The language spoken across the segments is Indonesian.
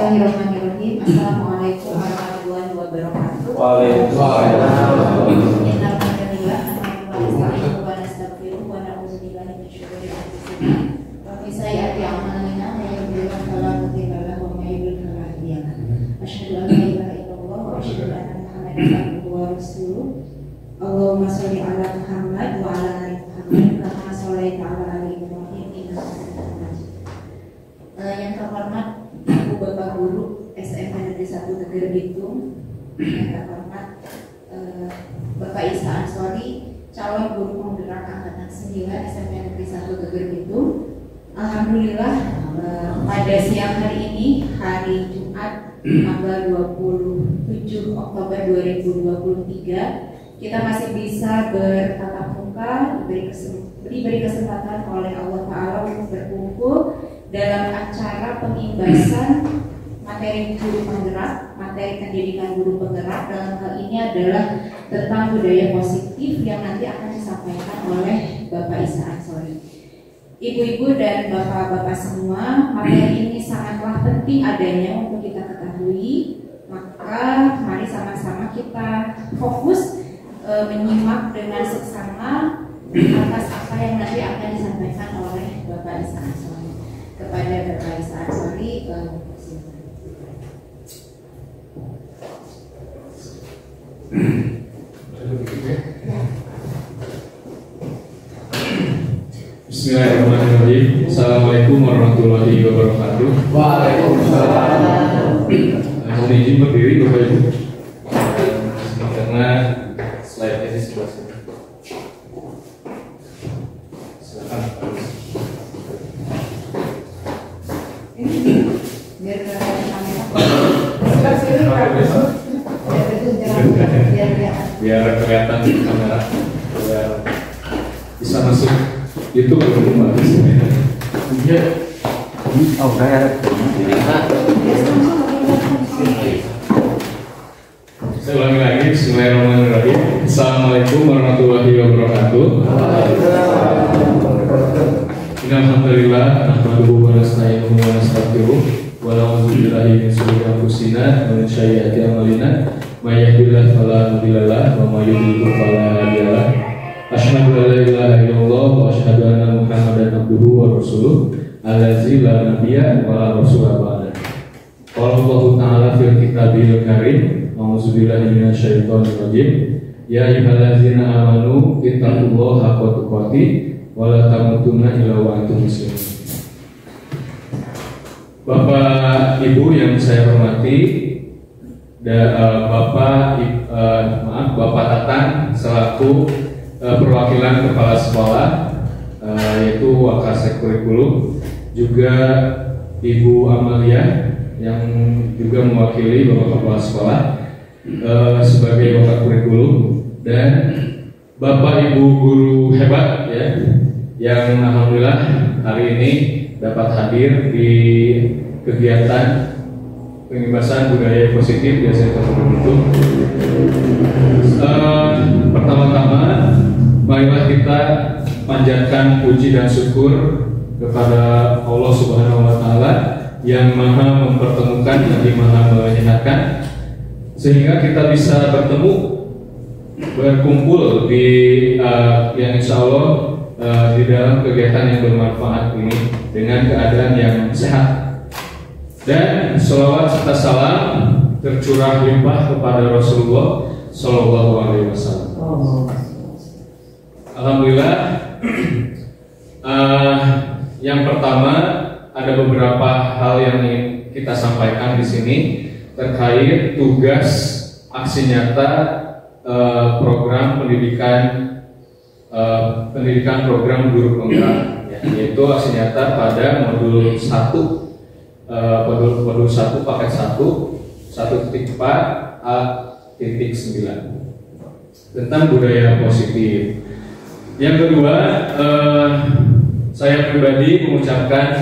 Bismillahirrahmanirrahim. Assalamualaikum warahmatullahi wabarakatuh. Waalaikumsalam. Alhamdulillah, nasta'inu wa nastaghfiruh wa na'udzu billahi min syururi anfusina wa min sayyiati a'malina may yahdihillahu fala mudilla lahu wa may yudlil fala hadiya lahu. Asyhadu an la ilaha illallah wa asyhadu anna Muhammadan abduhu wa rasuluh. Allahumma shalli ala Muhammad wa ala ali Muhammad kama shallaita ala ali Ibrahim innaka Hamidum Majid. Yang terhormat Ibu Bapak Guru SMP Negeri 1 Tegar Bitung, yang terhormat Bapak Isa Ansori, calon guru penggerak angkatan 9 SMP Negeri 1 Tegar Bitung. Alhamdulillah pada siang hari ini, hari Jumat tanggal 27 Oktober 2023, kita masih bisa bertatap muka, diberi kesempatan oleh Allah Ta'ala untuk berkumpul dalam acara pengimbasan materi guru penggerak, materi pendidikan guru penggerak. Dalam hal ini adalah tentang budaya positif yang nanti akan disampaikan oleh Bapak Isa Ansori. Ibu-ibu dan bapak-bapak semua, materi ini sangatlah penting adanya untuk kita ketahui. Maka mari sama-sama kita fokus menyimak dengan seksama atas apa yang nanti akan disampaikan oleh Bapak Isa Ansori. Kepada Bapak Isa Ansori, Bismillahirrahmanirrahim. Assalamualaikum warahmatullahi wabarakatuh. Waalaikumsalam. Mohon izin berdiri Bapak Ibu, karena slide-nya di sebelah sini. Silakan. biar kamera Biar kelihatan di kamera, biar bisa masuk YouTube belum bagus. Iya. Oh, kayak Saya ulangi lagi. Bismillahirrahmanirrahim. Assalamualaikum warahmatullahi wabarakatuh. Alhamdulillah, nahmaduhu wa nasta'inuhu wa nastaghfiruh wa na'udzu billahi min shururi anfusina wa min sayyiati a'malina may yahdihillahu fala mudilla lahu wa may yudlil fala hadiya lahu. Asyhadu an la ilaha illallah wa asyhadu anna Muhammadan abduhu wa rasuluh allazi la nabiyya wa la rasula ba'da. Qala Allah ta'ala fil kitabil karim, a'udzu billahi minasyaitonir rajim. Ya ayyuhallazina amanu ittaqullaha haqqa tuqatih wa la tamutunna illa wa antum muslimun. Bapak Ibu yang saya hormati, Bapak Tatang selaku perwakilan kepala sekolah, yaitu Wakasek Kurikulum, juga Ibu Amalia yang juga mewakili Bapak Kepala Sekolah sebagai Wakasek Kurikulum, dan Bapak Ibu guru hebat ya, yang alhamdulillah hari ini dapat hadir di kegiatan pengimbasan budaya positif di SMP Tegar Bitung. Pertama-tama, marilah kita panjatkan puji dan syukur kepada Allah Subhanahu wa Ta'ala yang Maha mempertemukan dan Maha menyehatkan, sehingga kita bisa berkumpul di yang insya Allah di dalam kegiatan yang bermanfaat ini dengan keadaan yang sehat. Dan sholawat serta salam tercurah limpah kepada Rasulullah Shallallahu Alaihi Wasallam. Alhamdulillah. Yang pertama, ada beberapa hal yang ingin kita sampaikan di sini terkait tugas aksi nyata program pendidikan program guru penggerak, yaitu aksi nyata pada modul 1 paket 1.4 A.9 tentang budaya positif. Yang kedua, saya pribadi mengucapkan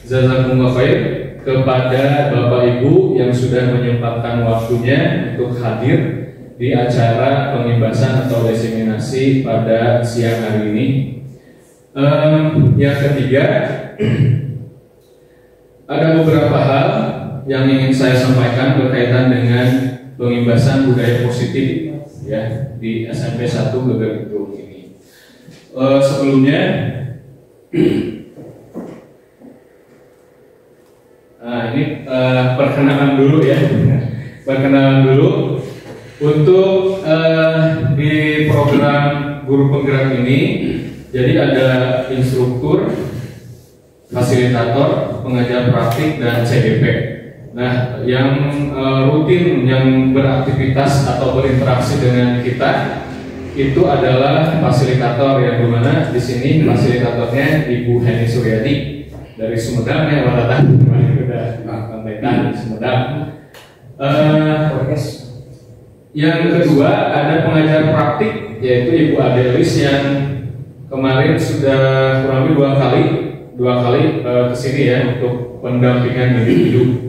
jazakumullah khair kepada Bapak Ibu yang sudah menyempatkan waktunya untuk hadir di acara pengimbasan atau diseminasi pada siang hari ini. Yang ketiga, ada beberapa hal yang ingin saya sampaikan berkaitan dengan pengimbasan budaya positif ya di SMP 1 Geger ini. Sebelumnya, ini perkenalan dulu ya, perkenalan dulu untuk di program guru penggerak ini. Jadi ada instruktur, fasilitator, pengajar praktik, dan CDP. Nah, yang rutin yang beraktivitas atau berinteraksi dengan kita itu adalah fasilitator, yang dimana di sini fasilitatornya Ibu Heni Suryadi dari Sumedang ya, Wadatah udah kontekan di Sumedang. Yang kedua ada pengajar praktik yaitu Ibu Adelis yang kemarin sudah kurang lebih dua kali kesini ya untuk pendampingan individu.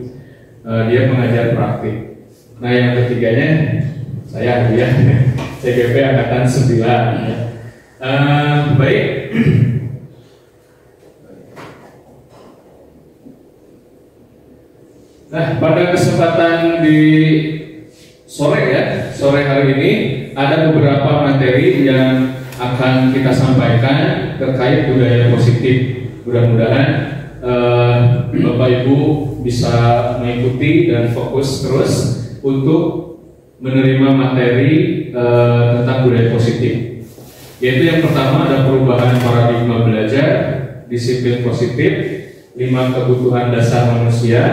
Dia pengajar praktik. Nah yang ketiganya saya ya CGP angkatan 9 ya. Baik. Nah pada kesempatan di sore hari ini ada beberapa materi yang akan kita sampaikan terkait budaya positif. Mudah-mudahan Bapak Ibu bisa mengikuti dan fokus terus untuk menerima materi tentang budaya positif. Yaitu yang pertama ada perubahan paradigma belajar, disiplin positif, 5 kebutuhan dasar manusia,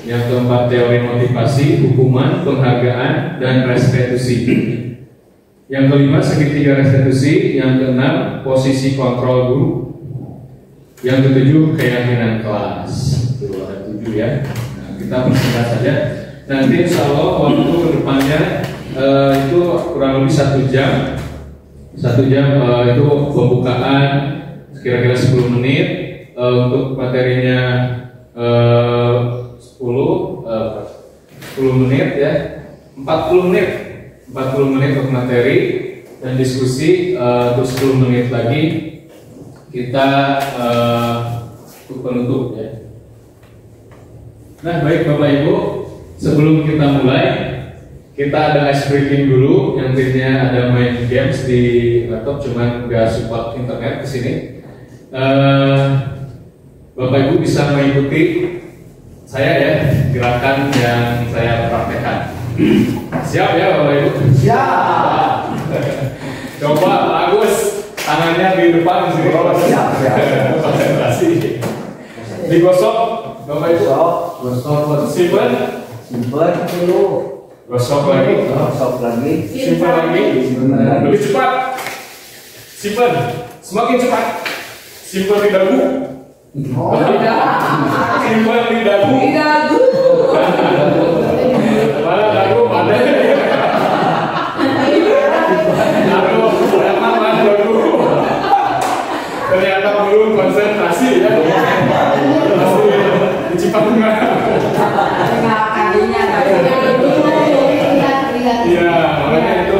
yang keempat teori motivasi, hukuman, penghargaan, dan restitusi. Yang kelima segitiga restitusi, yang keenam posisi kontrol guru, yang ketujuh keyakinan kelas. Itu ada 7 ya. Nah, kita persingkat saja. Nanti insya Allah waktu kedepannya itu kurang lebih 1 jam. 1 jam itu pembukaan kira-kira 10 menit untuk materinya 10 menit ya, 40 menit untuk materi dan diskusi untuk 10 menit lagi kita untuk penutup ya. Nah baik Bapak Ibu, sebelum kita mulai kita ada ice breaking dulu, yang intinya ada main games di laptop cuman nggak support internet ke sini. Bapak Ibu bisa mengikuti saya ya, gerakan yang saya praktekkan. Siap ya Bapak Ibu? Siap. Coba Agus, tangannya di depan sini. Siap. Konsentrasi. Digosok Bapak Ibu. Gosok. Simpan dulu. Gosok lagi. Simpan lagi. Lebih cepat. Simpan. Semakin cepat. Simpan di dagu. Simpan di dagu. Mana dagu ada? Aduh, emang mana dagu? Ternyata belum konsentrasi ya. Masih cepat nggak? Iya, makanya itu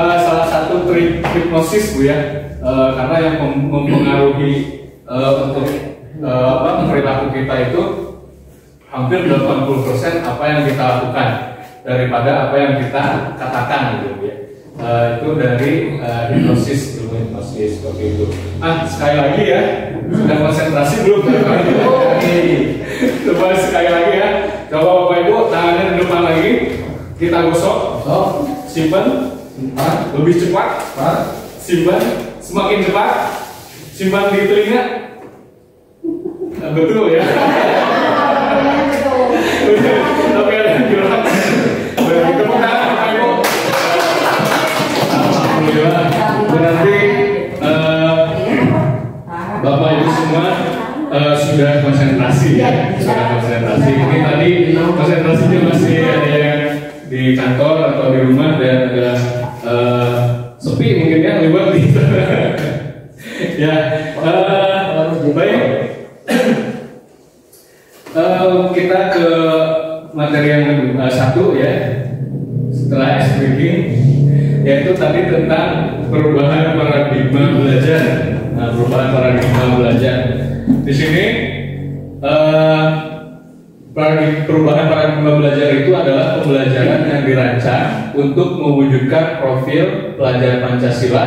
salah satu trik hipnosis Bu ya, karena yang mempengaruhi untuk perilaku kita itu hampir 80% apa yang kita lakukan daripada apa yang kita katakan gitu ya. Itu dari hipnosis, ilmu hipnosis seperti itu. Sekali lagi ya, sudah konsentrasi belum? Coba sekali lagi ya. Coba Bapak Ibu tangannya di depan lagi, kita gosok, simpan, lebih cepat, simpan, semakin cepat, simpan di telinga. Betul ya. Tapi ada yang gerak. Tepuk tangan Bapak Ibu. Alhamdulillah. Berarti Bapak Ibu semua sudah konsentrasi ya. Sudah konsentrasi. Ini tadi konsentrasinya masih ada yang di kantor atau di rumah dan ada sepi mungkin ya, lewat gitu. Ya. Baik. Kita ke materi yang kedua, 1 ya, setelah speaking, yaitu tadi tentang perubahan paradigma belajar. Nah, perubahan paradigma belajar di sini Perubahan paradigma belajar itu adalah pembelajaran yang dirancang untuk mewujudkan profil pelajar Pancasila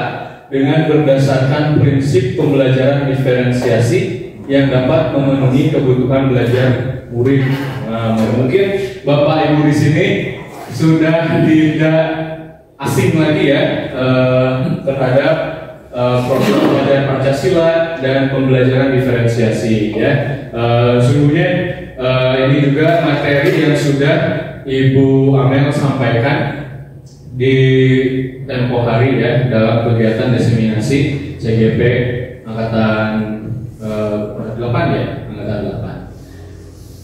dengan berdasarkan prinsip pembelajaran diferensiasi yang dapat memenuhi kebutuhan belajar murid. Nah, mungkin Bapak Ibu di sini sudah tidak asing lagi ya terhadap profil pelajar Pancasila dan pembelajaran diferensiasi ya. Sungguhnya ini juga materi yang sudah Ibu Amel sampaikan di tempo hari ya dalam kegiatan diseminasi CGP angkatan 8 ya, angkatan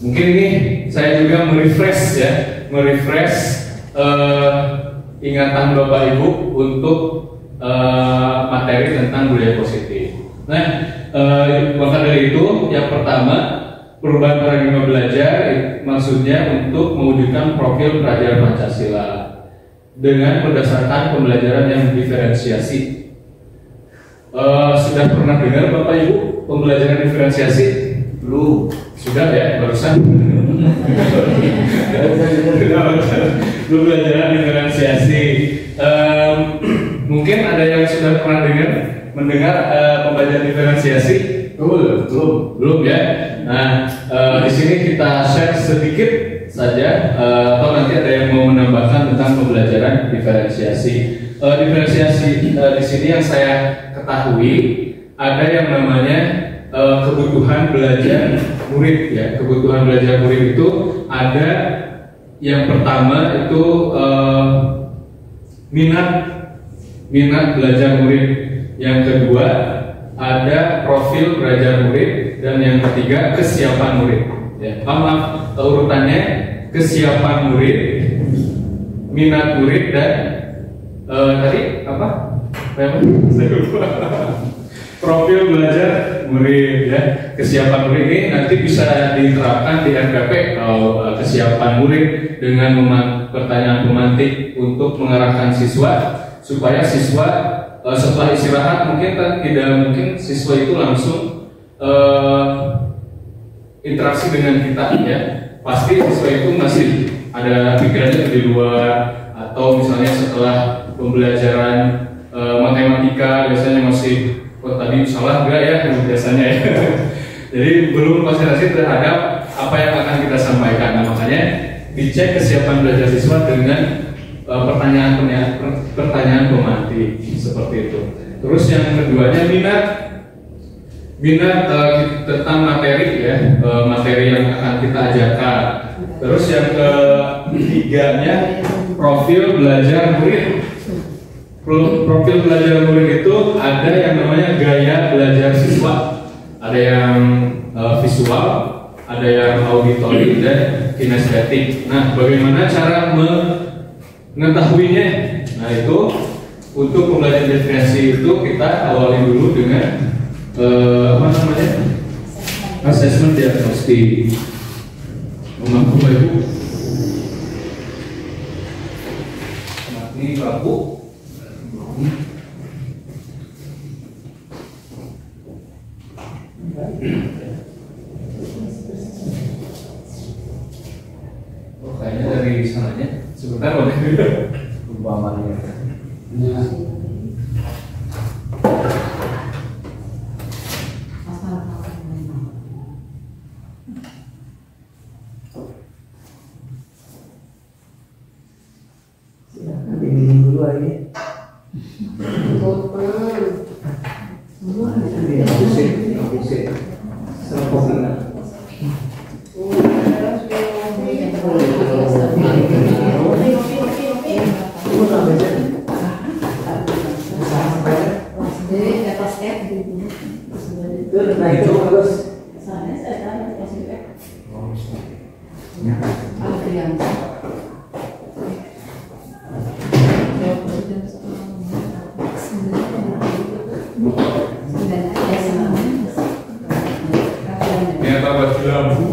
8. Mungkin ini saya juga merefresh ingatan Bapak Ibu untuk materi tentang budaya positif. Nah, maka dari itu yang pertama, perubahan paradigma belajar maksudnya untuk mewujudkan profil pelajar Pancasila dengan berdasarkan pembelajaran yang diferensiasi. Sudah pernah dengar Bapak Ibu pembelajaran diferensiasi? Belum. Sudah ya, barusan. Pembelajaran diferensiasi. Mungkin ada yang sudah pernah mendengar pembelajaran diferensiasi? Belum ya. Nah, di sini kita share sedikit saja, atau nanti ada yang mau menambahkan tentang pembelajaran diferensiasi. Diferensiasi di sini yang saya ketahui ada yang namanya kebutuhan belajar murid ya. Kebutuhan belajar murid itu ada yang pertama itu minat belajar murid. Yang kedua ada profil belajar murid, dan yang ketiga kesiapan murid. Ya, maaf urutannya kesiapan murid, minat murid, dan tadi apa? Saya lupa. Profil belajar murid ya. Kesiapan murid ini nanti bisa diterapkan di RKP kalau kesiapan murid dengan pertanyaan pemantik untuk mengarahkan siswa supaya siswa setelah istirahat mungkin tidak mungkin siswa itu langsung interaksi dengan kita ya. Pasti siswa itu masih ada pikirannya di luar, atau misalnya setelah pembelajaran matematika biasanya masih tadi salah enggak ya biasanya ya. Jadi belum konsentrasi terhadap apa yang akan kita sampaikan. Nah, makanya dicek kesiapan belajar siswa dengan pertanyaan pemantik seperti itu. Terus yang keduanya minat tentang materi ya, materi yang akan kita ajarkan. Terus yang ketiganya profil belajar murid. Profil belajar murid itu ada yang namanya gaya belajar siswa, ada yang visual, ada yang auditory dan kinestetik. Nah, bagaimana cara mengetahuinya? Nah, itu untuk pembelajaran diferensiasi itu kita awali dulu dengan asesmen diagnostik. Mengaku Ibu, ini lampu. Oh, kayaknya dari sananya. Sebentar boleh. Umpamanya. Diminum dulu aja. Habis. Sama kopi. Nah itu terus. Ini apa buat lampu?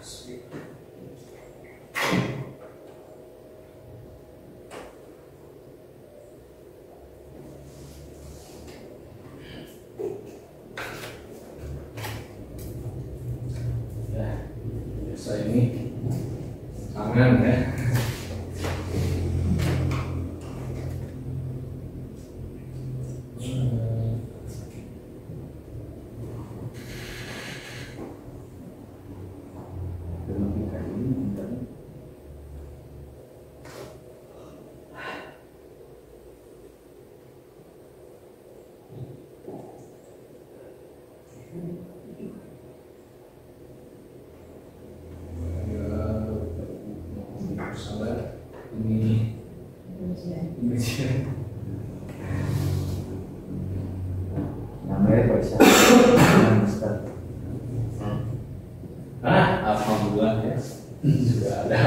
Ya, biasa ini tangan ya. Salah ini Namanya Pak Isa. Ustaz. Alhamdulillah ya sudah ada.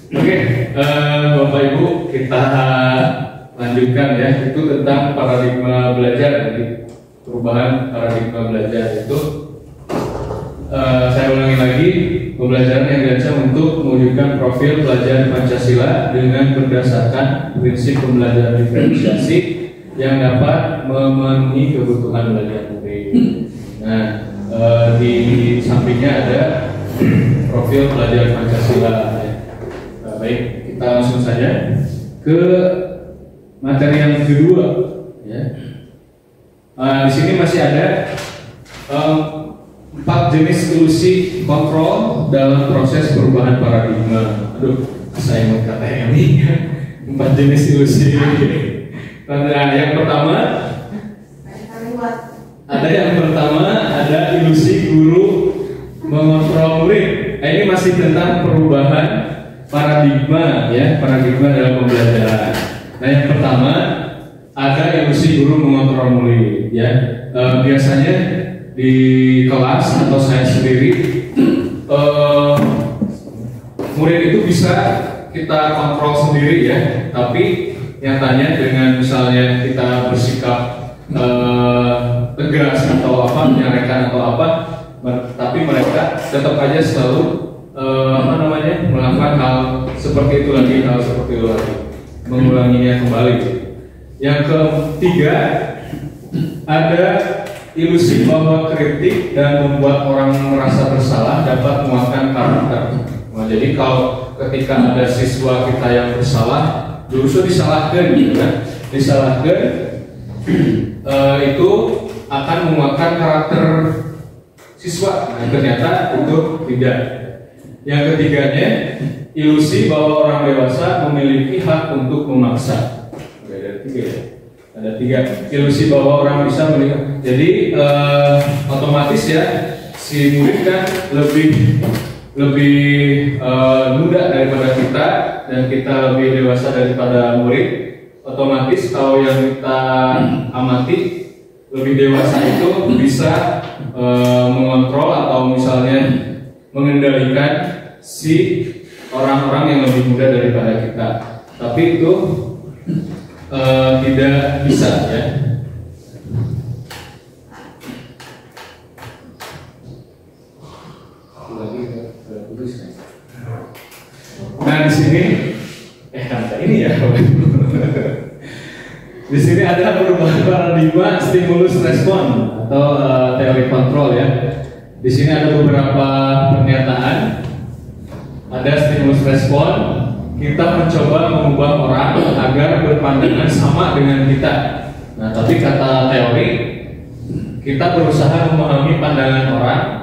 Oke, Bapak Ibu kita lanjutkan ya, itu tentang paradigma belajar. Jadi perubahan paradigma belajar itu saya ulangi lagi, pembelajaran yang dirancang untuk mewujudkan profil pelajar Pancasila dengan berdasarkan prinsip pembelajaran diferensiasi yang dapat memenuhi kebutuhan belajar murid. Nah, di sampingnya ada profil pelajar Pancasila. Ya. Baik, kita langsung saja ke materi yang kedua. Ya. Di sini masih ada 4 jenis ilusi kontrol dalam proses perubahan paradigma. Aduh, saya mau kata ini 4 jenis ilusi. Nah, yang pertama ada ilusi guru mengontrol murid. Nah, ini masih tentang perubahan paradigma ya, paradigma dalam pembelajaran. Nah, yang pertama ada ilusi guru mengontrol murid ya. Biasanya di kelas atau saya sendiri murid itu bisa kita kontrol sendiri ya, tapi nyatanya dengan misalnya kita bersikap tegas atau apa, menyarankan atau apa, tapi mereka tetap aja selalu melakukan hal seperti itu lagi, mengulanginya kembali. Yang ketiga ada ilusi bahwa kritik dan membuat orang merasa bersalah dapat menguatkan karakter. Nah, jadi kalau ketika ada siswa kita yang bersalah, justru disalahkan, gitu kan? Disalahkan itu akan menguatkan karakter siswa. Nah, ternyata itu tidak. Yang ketiganya, ilusi bahwa orang dewasa memiliki hak untuk memaksa. Ada tiga ya. Ada 3 ilusi bahwa orang bisa melihat. Jadi otomatis ya si murid kan lebih muda daripada kita dan kita lebih dewasa daripada murid. Otomatis kalau yang kita amati lebih dewasa itu bisa mengontrol atau misalnya mengendalikan si orang-orang yang lebih muda daripada kita. Tapi itu tidak bisa ya. Nah di sini ini ya. Di sini ada perubahan paradigma stimulus respon atau teori kontrol ya. Di sini ada beberapa pernyataan. Ada stimulus respon. Kita mencoba mengubah orang agar berpandangan sama dengan kita. Nah, tapi kata teori, kita berusaha memahami pandangan orang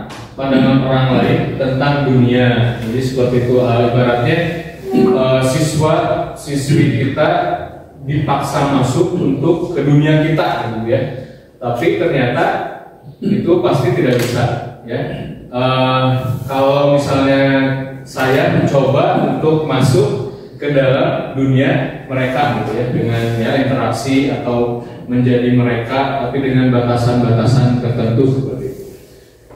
lain tentang dunia. Jadi seperti itu, ibaratnya siswi kita dipaksa masuk untuk ke dunia kita, gitu ya. Tapi ternyata itu pasti tidak bisa, ya. Kalau misalnya saya mencoba untuk masuk ke dalam dunia mereka, gitu ya, dengan ya interaksi atau menjadi mereka, tapi dengan batasan-batasan tertentu seperti itu.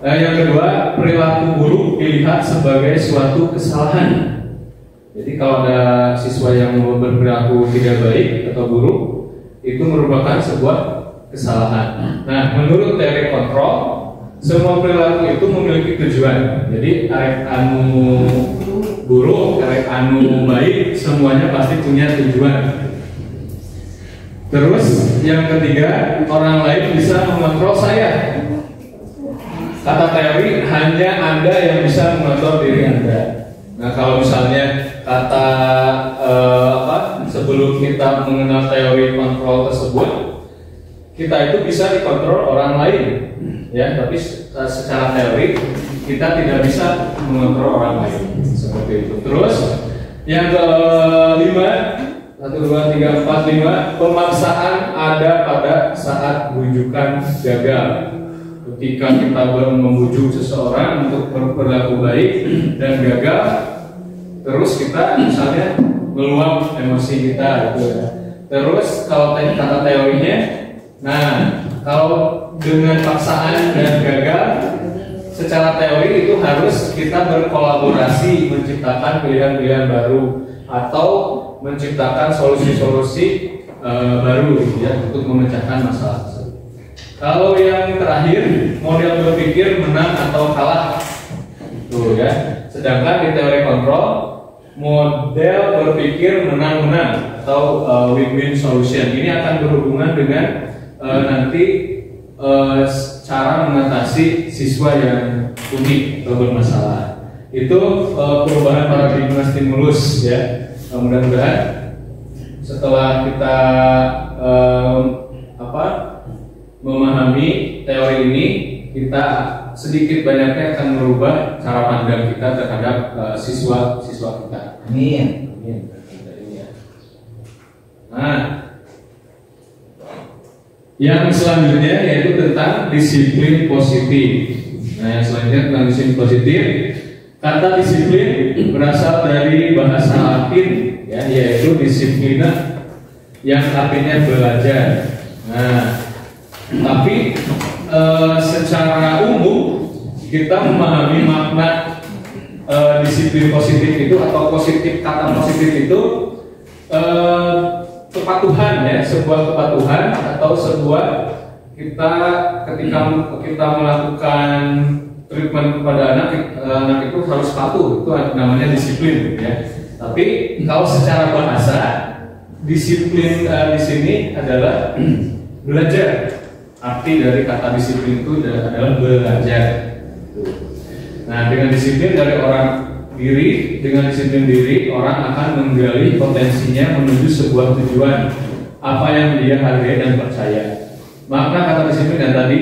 Yang kedua, perilaku buruk dilihat sebagai suatu kesalahan. Jadi kalau ada siswa yang berperilaku tidak baik atau buruk, itu merupakan sebuah kesalahan. Nah, menurut teori kontrol, semua perilaku itu memiliki tujuan. Jadi arek anu buruk, arek anu baik, semuanya pasti punya tujuan. Terus yang ketiga, orang lain bisa mengontrol saya. Kata teori, hanya Anda yang bisa mengontrol diri Anda. Nah, kalau misalnya kata sebelum kita mengenal teori kontrol tersebut, kita itu bisa dikontrol orang lain, ya. Tapi secara teori kita tidak bisa mengontrol orang lain seperti itu. Terus yang kelima, 1, 2, 3, 4, 5, pemaksaan ada pada saat rujukan gagal. Ketika kita membujuk seseorang untuk berlaku baik dan gagal, terus kita misalnya meluap emosi kita gitu ya. Terus kalau kata teorinya, nah kalau dengan paksaan dan gagal, secara teori itu harus kita berkolaborasi menciptakan pilihan-pilihan baru atau menciptakan solusi-solusi baru gitu ya, untuk memecahkan masalah tersebut. Kalau yang terakhir, model berpikir menang atau kalah, tuh ya. Sedangkan di teori kontrol, model berpikir menang-menang atau win-win solution ini akan berhubungan dengan nanti cara mengatasi siswa yang unik atau bermasalah. Itu perubahan paradigma stimulus ya. Mudah-mudahan setelah kita memahami teori ini, kita sedikit banyaknya akan merubah cara pandang kita terhadap siswa-siswa kita. Amin. Nah, yang selanjutnya yaitu tentang disiplin positif. Nah, yang selanjutnya tentang disiplin positif. Kata disiplin berasal dari bahasa Latin, ya, yaitu disiplina, yang artinya belajar. Nah, tapi secara umum kita memahami makna disiplin positif itu atau kata positif itu kepatuhan ya, sebuah kepatuhan atau sebuah ketika kita melakukan treatment kepada anak itu harus patuh, itu namanya disiplin ya. Tapi kalau secara bahasa disiplin di sini adalah belajar. Arti dari kata disiplin itu adalah belajar. Nah, dengan disiplin dengan disiplin diri orang akan menggali potensinya menuju sebuah tujuan apa yang dia hargai dan percaya. Makna kata disiplin yang tadi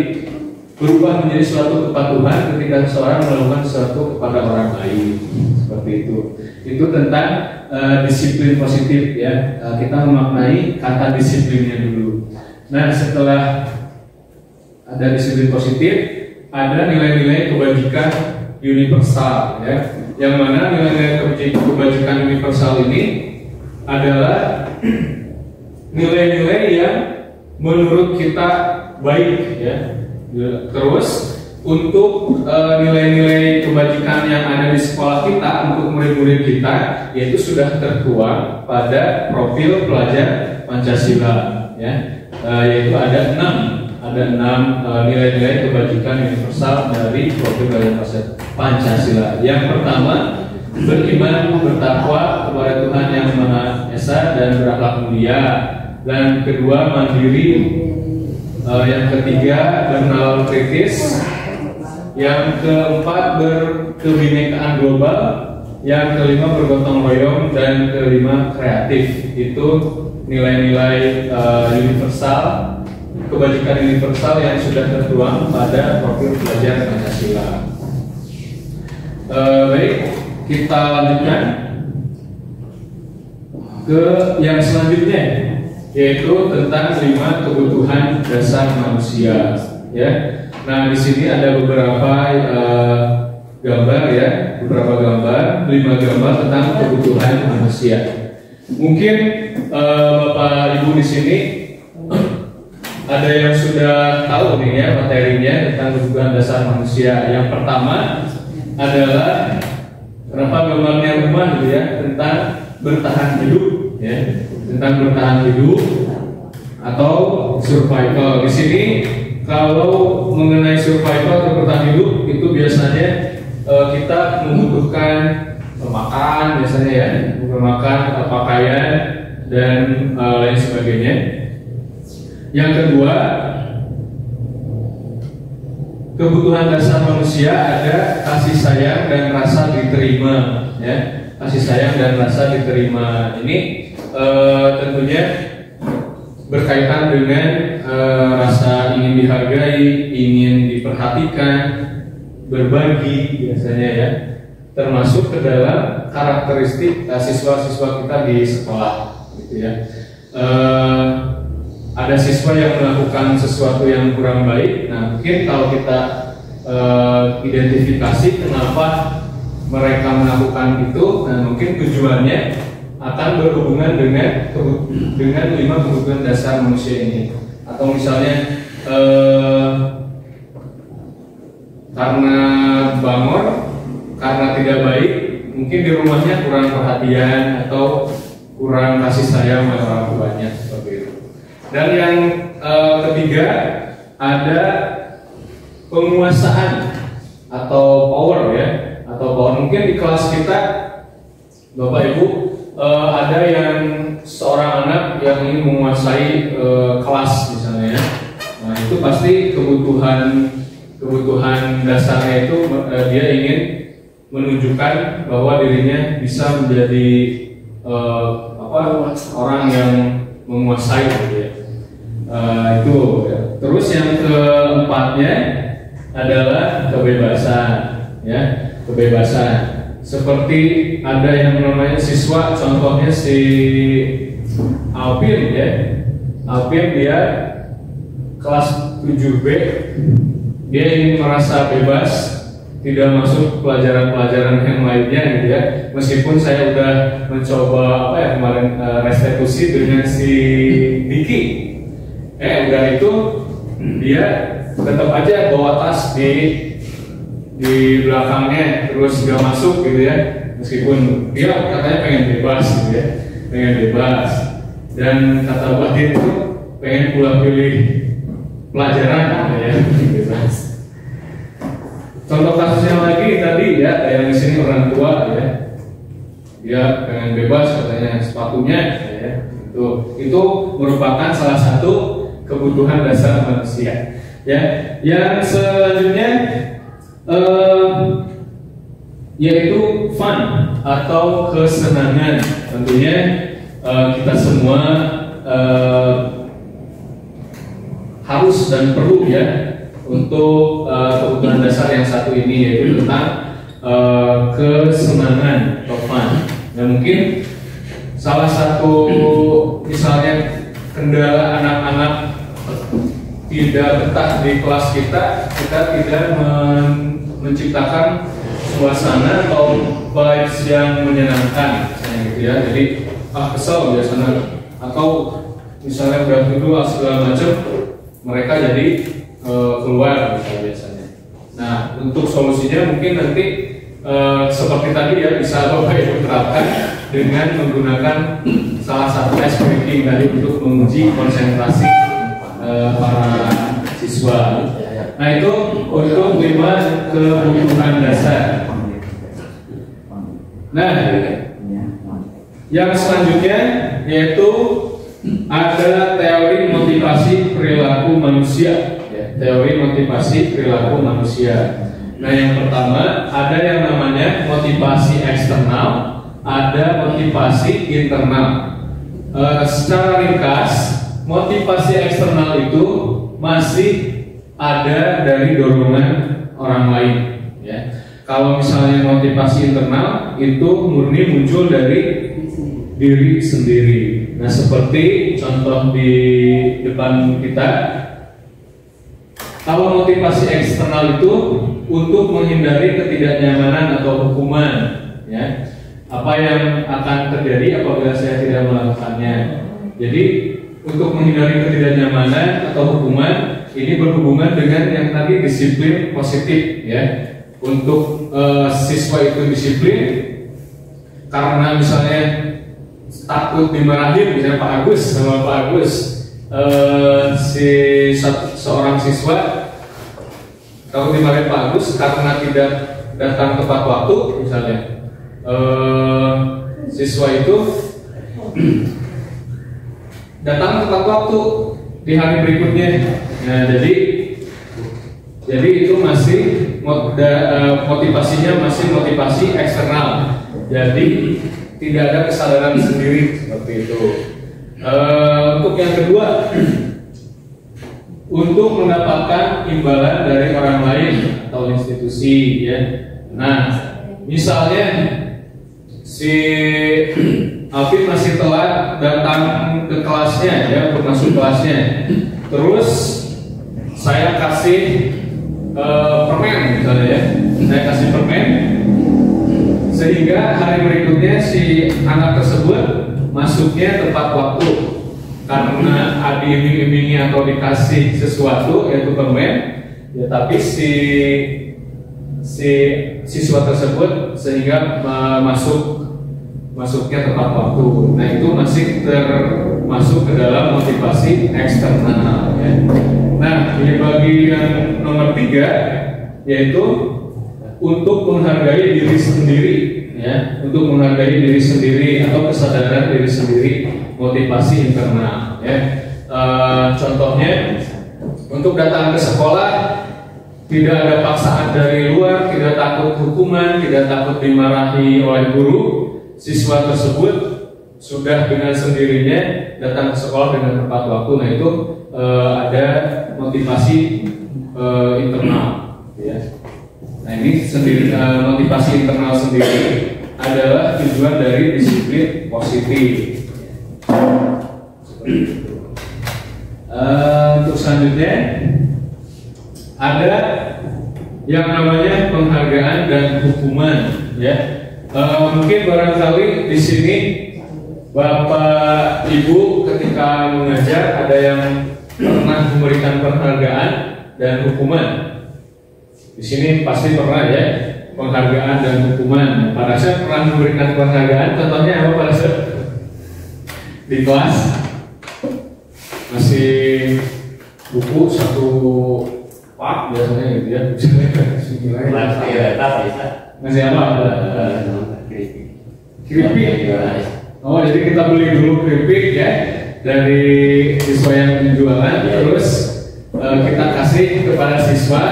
berubah menjadi suatu kepatuhan ketika seseorang melakukan sesuatu kepada orang lain, seperti itu. Itu tentang disiplin positif ya. Kita memaknai kata disiplinnya dulu. Nah, setelah ada disiplin positif, ada nilai-nilai kebajikan universal ya. Yang mana nilai-nilai kebajikan universal ini adalah nilai-nilai yang menurut kita baik ya. Terus untuk nilai-nilai kebajikan yang ada di sekolah kita untuk murid-murid kita, yaitu sudah tertuang pada profil pelajar Pancasila ya. Yaitu ada 6 nilai-nilai kebajikan universal dari profil pelajar Pancasila. Yang pertama, beriman, bertakwa kepada Tuhan Yang Maha Esa dan berakhlak mulia. Dan kedua, mandiri. Yang ketiga, bernalar kritis. Yang keempat, berkebinekaan global. Yang kelima, bergotong royong. Dan kelima, kreatif. Itu nilai-nilai universal, kebajikan universal yang sudah tertuang pada profil pelajar Pancasila. Baik, kita lanjutkan ke yang selanjutnya, yaitu tentang 5 kebutuhan dasar manusia. Ya, nah di sini ada beberapa gambar ya, 5 gambar tentang kebutuhan manusia. Mungkin Bapak Ibu di sini ada yang sudah tahu nih ya materinya tentang kebutuhan dasar manusia. Yang pertama adalah gambarnya rumah gitu ya, tentang bertahan hidup ya, tentang bertahan hidup atau survival. Di sini kalau mengenai survival atau bertahan hidup itu biasanya kita membutuhkan makan biasanya ya, makan, pakaian dan lain sebagainya. Yang kedua, kebutuhan dasar manusia ada kasih sayang dan rasa diterima, ya. Kasih sayang dan rasa diterima ini tentunya berkaitan dengan rasa ingin dihargai, ingin diperhatikan, berbagi biasanya ya, termasuk ke dalam karakteristik siswa-siswa kita di sekolah, gitu ya. Ada siswa yang melakukan sesuatu yang kurang baik. Nah, mungkin kalau kita identifikasi kenapa mereka melakukan itu, nah mungkin tujuannya akan berhubungan dengan 5 kebutuhan dasar manusia ini. Atau misalnya karena bangor, karena tidak baik, mungkin di rumahnya kurang perhatian atau kurang kasih sayang oleh orang tuanya, seperti itu. Dan yang ketiga ada penguasaan atau power ya, atau power. Mungkin di kelas kita Bapak Ibu ada yang seorang anak yang ingin menguasai kelas misalnya ya. Nah itu pasti kebutuhan dasarnya itu dia ingin menunjukkan bahwa dirinya bisa menjadi orang yang menguasai gitu ya. Itu ya. Terus yang keempatnya adalah kebebasan ya, kebebasan. Seperti ada yang namanya siswa, contohnya si Alvin ya. Alvin dia kelas 7B, dia ingin merasa bebas, tidak masuk pelajaran-pelajaran yang lainnya gitu ya. Meskipun saya udah mencoba kemarin restitusi dengan si Diki, udah itu dia tetap aja bawa tas di belakangnya, terus gak masuk gitu ya. Meskipun dia katanya pengen bebas gitu ya, pengen bebas. Dan kata batin itu pengen pulang pilih pelajaran gitu ya, bebas. Contoh kasusnya lagi tadi ya, yang di sini orang tua ya, dia pengen bebas katanya sepatunya ya. Itu merupakan salah satu kebutuhan dasar manusia ya. Yang selanjutnya yaitu fun atau kesenangan. Tentunya kita semua harus dan perlu ya untuk kebutuhan dasar yang satu ini, yaitu tentang kesenangan atau fun. Nah mungkin salah satu misalnya kendala anak-anak tidak betah di kelas kita tidak menciptakan suasana atau vibes yang menyenangkan, gitu ya. Jadi kesel biasanya, atau misalnya udah dulu segala macam, mereka jadi keluar biasanya. Nah untuk solusinya mungkin nanti seperti tadi ya, bisa Bapak Ibu terapkan dengan menggunakan salah satu ice breaking tadi untuk menguji konsentrasi para siswa. Nah itu untuk 5 kebutuhan dasar. Nah yang selanjutnya yaitu ada teori motivasi perilaku manusia ya, teori motivasi perilaku manusia. Nah yang pertama ada yang namanya motivasi eksternal, ada motivasi internal. Secara ringkas, motivasi eksternal itu masih ada dari dorongan orang lain ya. Kalau misalnya motivasi internal itu murni muncul dari diri sendiri. Nah seperti contoh di depan kita, kalau motivasi eksternal itu untuk menghindari ketidaknyamanan atau hukuman ya, apa yang akan terjadi apabila saya tidak melakukannya. Jadi untuk menghindari ketidaknyamanan atau hukuman, ini berhubungan dengan yang tadi disiplin positif ya. Untuk siswa itu disiplin karena misalnya takut dimarahin, misalnya Pak Agus sama Pak Agus seorang siswa kalau dimarahin Pak Agus karena tidak datang tepat waktu, misalnya siswa itu datang tepat waktu di hari berikutnya. Nah, jadi itu masih motivasinya masih motivasi eksternal. Jadi tidak ada kesadaran sendiri seperti itu. Untuk yang kedua, untuk mendapatkan imbalan dari orang lain atau institusi, ya. Nah, misalnya si Alvin masih telat datang ke kelasnya, ya, untuk masuk kelasnya. Terus saya kasih permen, misalnya, ya. Saya kasih permen, sehingga hari berikutnya si anak tersebut masuknya tepat waktu karena diiming-imingi atau dikasih sesuatu, yaitu permen, ya, tapi si siswa tersebut sehingga masuknya tepat waktu. Nah, itu masih termasuk ke dalam motivasi eksternal, ya. Nah, ini bagian nomor 3, yaitu untuk menghargai diri sendiri, ya, untuk menghargai diri sendiri atau kesadaran diri sendiri, motivasi internal, ya. Contohnya, untuk datang ke sekolah tidak ada paksaan dari luar, tidak takut hukuman, tidak takut dimarahi oleh guru. Siswa tersebut sudah dengan sendirinya datang ke sekolah dengan tepat waktu. Nah, itu ada motivasi internal, ya. Nah, ini sendiri, motivasi internal sendiri adalah tujuan dari disiplin positif. Untuk selanjutnya ada yang namanya penghargaan dan hukuman, ya. Mungkin barangkali di sini Bapak Ibu ketika mengajar ada yang pernah memberikan penghargaan dan hukuman. Di sini pasti pernah, ya, penghargaan dan hukuman. Pada saat pernah memberikan penghargaan, contohnya apa pada saat di kelas masih buku satu pak biasanya gitu, ya. Masih apa? Keripik. Oh, jadi kita beli dulu keripik, ya, dari siswa yang penjualan, terus kita kasih kepada siswa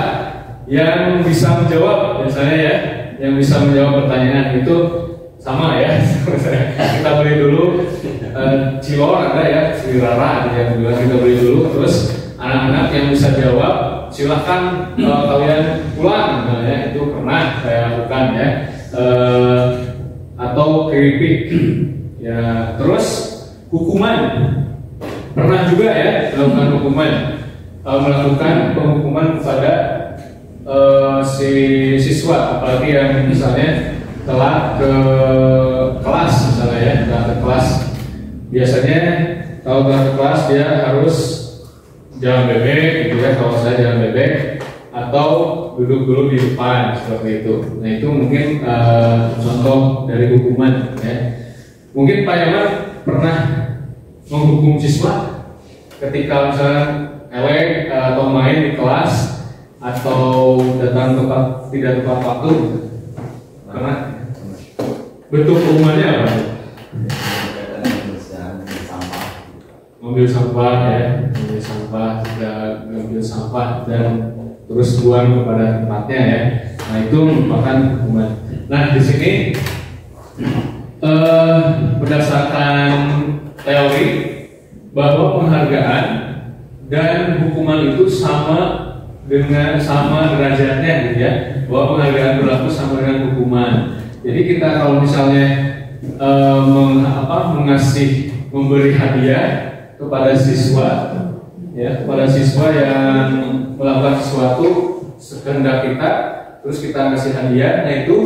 yang bisa menjawab, misalnya, ya, yang bisa menjawab pertanyaan itu sama, ya. Kita beli dulu cilor ada, ya, cilara yang bilang kita beli dulu, terus anak-anak yang bisa jawab silahkan kalian pulang, nah, ya, itu pernah saya lakukan, ya. Atau keripik, ya. Terus hukuman pernah juga, ya, melakukan hukuman, melakukan penghukuman kepada si siswa, apalagi yang misalnya telat ke kelas, misalnya, ya, telat ke kelas. Biasanya kalau telat ke kelas dia harus jalan bebek, gitu, ya. Kalau saya jalan bebek atau duduk dulu di depan, seperti itu. Nah, itu mungkin contoh dari hukuman, ya. Mungkin Pak Yaman pernah menghukum siswa ketika misalnya elek atau main di kelas atau datang tidak tepat waktu, karena bentuk hukumannya apa? Mengambil sampah, ya, mengambil sampah, tidak mengambil sampah dan terus buang kepada tempatnya, ya. Nah, itu merupakan hukuman. Nah, di sini berdasarkan teori bahwa penghargaan dan hukuman itu sama derajatnya, gitu, ya. Bahwa penghargaan berlaku sama dengan hukuman. Jadi kita kalau misalnya memberi hadiah kepada siswa, ya, kepada siswa yang melakukan sesuatu sekehendak kita, terus kita kasih hadiah, nah itu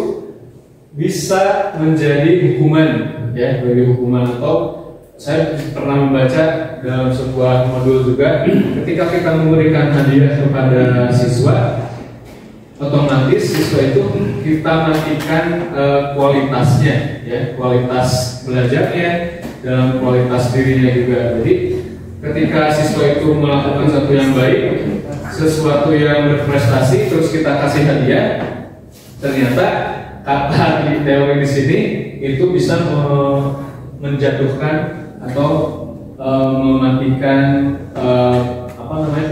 bisa menjadi hukuman, ya, bagi hukuman. Atau saya pernah membaca dalam sebuah modul juga, ketika kita memberikan hadiah kepada siswa, otomatis siswa itu kita matikan kualitasnya, ya, kualitas belajarnya, dalam kualitas dirinya juga. Jadi ketika siswa itu melakukan sesuatu yang baik, sesuatu yang berprestasi, terus kita kasih hadiah, ternyata kata di teori di sini itu bisa menjatuhkan atau mematikan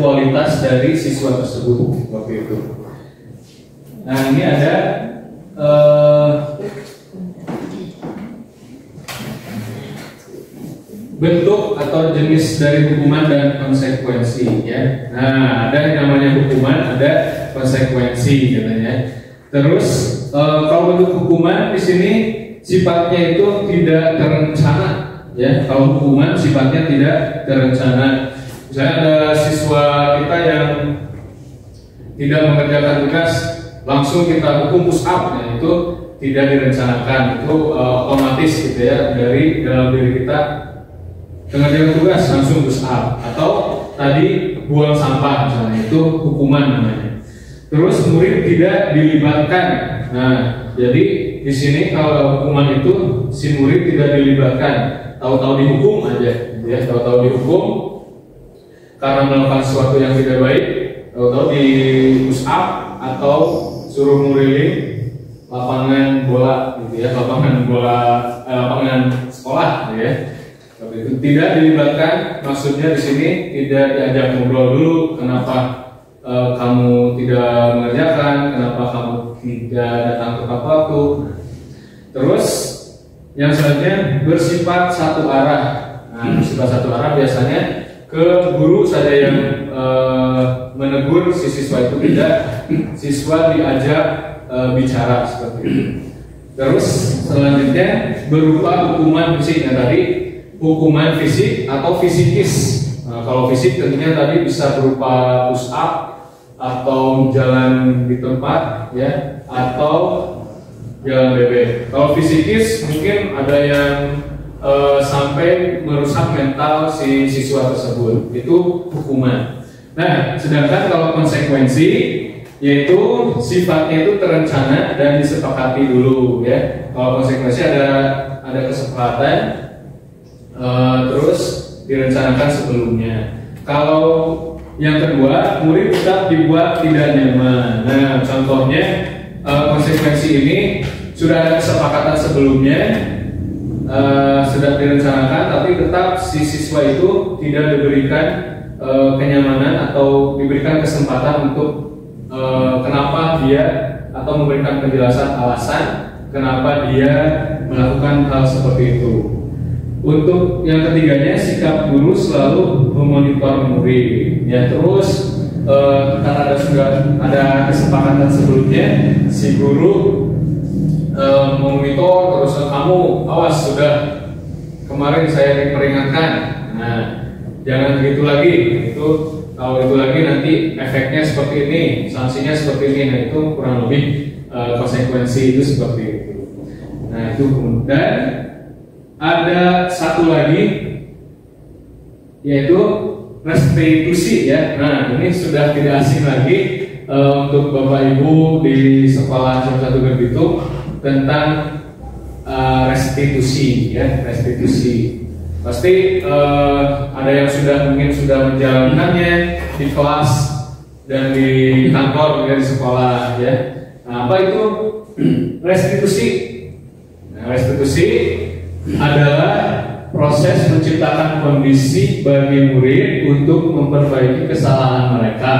kualitas dari siswa tersebut waktu itu. Nah, ini ada bentuk atau jenis dari hukuman dan konsekuensi, ya. Nah, ada yang namanya hukuman, ada konsekuensi katanya. Terus kalau bentuk hukuman di sini sifatnya itu tidak terencana, ya. Kalau hukuman sifatnya tidak terencana. Misalnya ada siswa kita yang tidak mengerjakan tugas, langsung kita hukum push up, ya, itu tidak direncanakan, itu otomatis gitu ya dari dalam diri kita. Mengerjakan tugas langsung push up, atau tadi buang sampah misalnya, itu hukuman namanya. Terus murid tidak dilibatkan. Nah, jadi di sini kalau hukuman itu si murid tidak dilibatkan, tahu-tahu dihukum aja, ya, tahu-tahu dihukum karena melakukan sesuatu yang tidak baik, tahu-tahu di push up atau suruh ngeliling lapangan bola, gitu ya, lapangan sekolah, gitu ya. Itu tidak dilibatkan, maksudnya di sini tidak diajak ngobrol dulu, kenapa kamu tidak mengerjakan, kenapa kamu tidak datang tepat waktu. Terus yang selanjutnya bersifat satu arah. Nah, bersifat satu arah biasanya ke guru saja yang menegur si siswa itu, tidak siswa diajak bicara seperti itu. Terus selanjutnya berupa hukuman fisik, yang tadi hukuman fisik atau fisikis. Nah, kalau fisik tentunya tadi bisa berupa push up atau jalan di tempat, ya, atau jalan bebek. Kalau fisikis mungkin ada yang sampai merusak mental si siswa tersebut, itu hukuman. Nah, sedangkan kalau konsekuensi, yaitu sifatnya itu terencana dan disepakati dulu, ya. Kalau konsekuensi ada kesepakatan, terus direncanakan sebelumnya. Kalau yang kedua, murid tetap dibuat tidak nyaman. Nah, contohnya konsekuensi ini sudah ada kesepakatan sebelumnya, sudah direncanakan, tapi tetap si siswa itu tidak diberikan kenyamanan atau diberikan kesempatan untuk kenapa dia, atau memberikan penjelasan alasan kenapa dia melakukan hal seperti itu. Untuk yang ketiganya, sikap guru selalu memonitor murid, ya. Terus karena sudah ada kesepakatan sebelumnya, si guru memonitor terus, kamu awas, sudah kemarin saya diperingatkan, nah jangan begitu lagi. Itu kalau itu lagi nanti efeknya seperti ini, sanksinya seperti ini. Nah, itu kurang lebih konsekuensi itu seperti itu. Nah, itu. Dan ada satu lagi, yaitu restitusi, ya. Nah, ini sudah tidak asing lagi untuk Bapak Ibu di sekolah satu Gerbitung tentang restitusi, ya. Restitusi pasti ada yang mungkin sudah menjalankannya di kelas dan di kantor, ya, di sekolah, ya. Nah, apa itu restitusi? Nah, restitusi adalah proses menciptakan kondisi bagi murid untuk memperbaiki kesalahan mereka,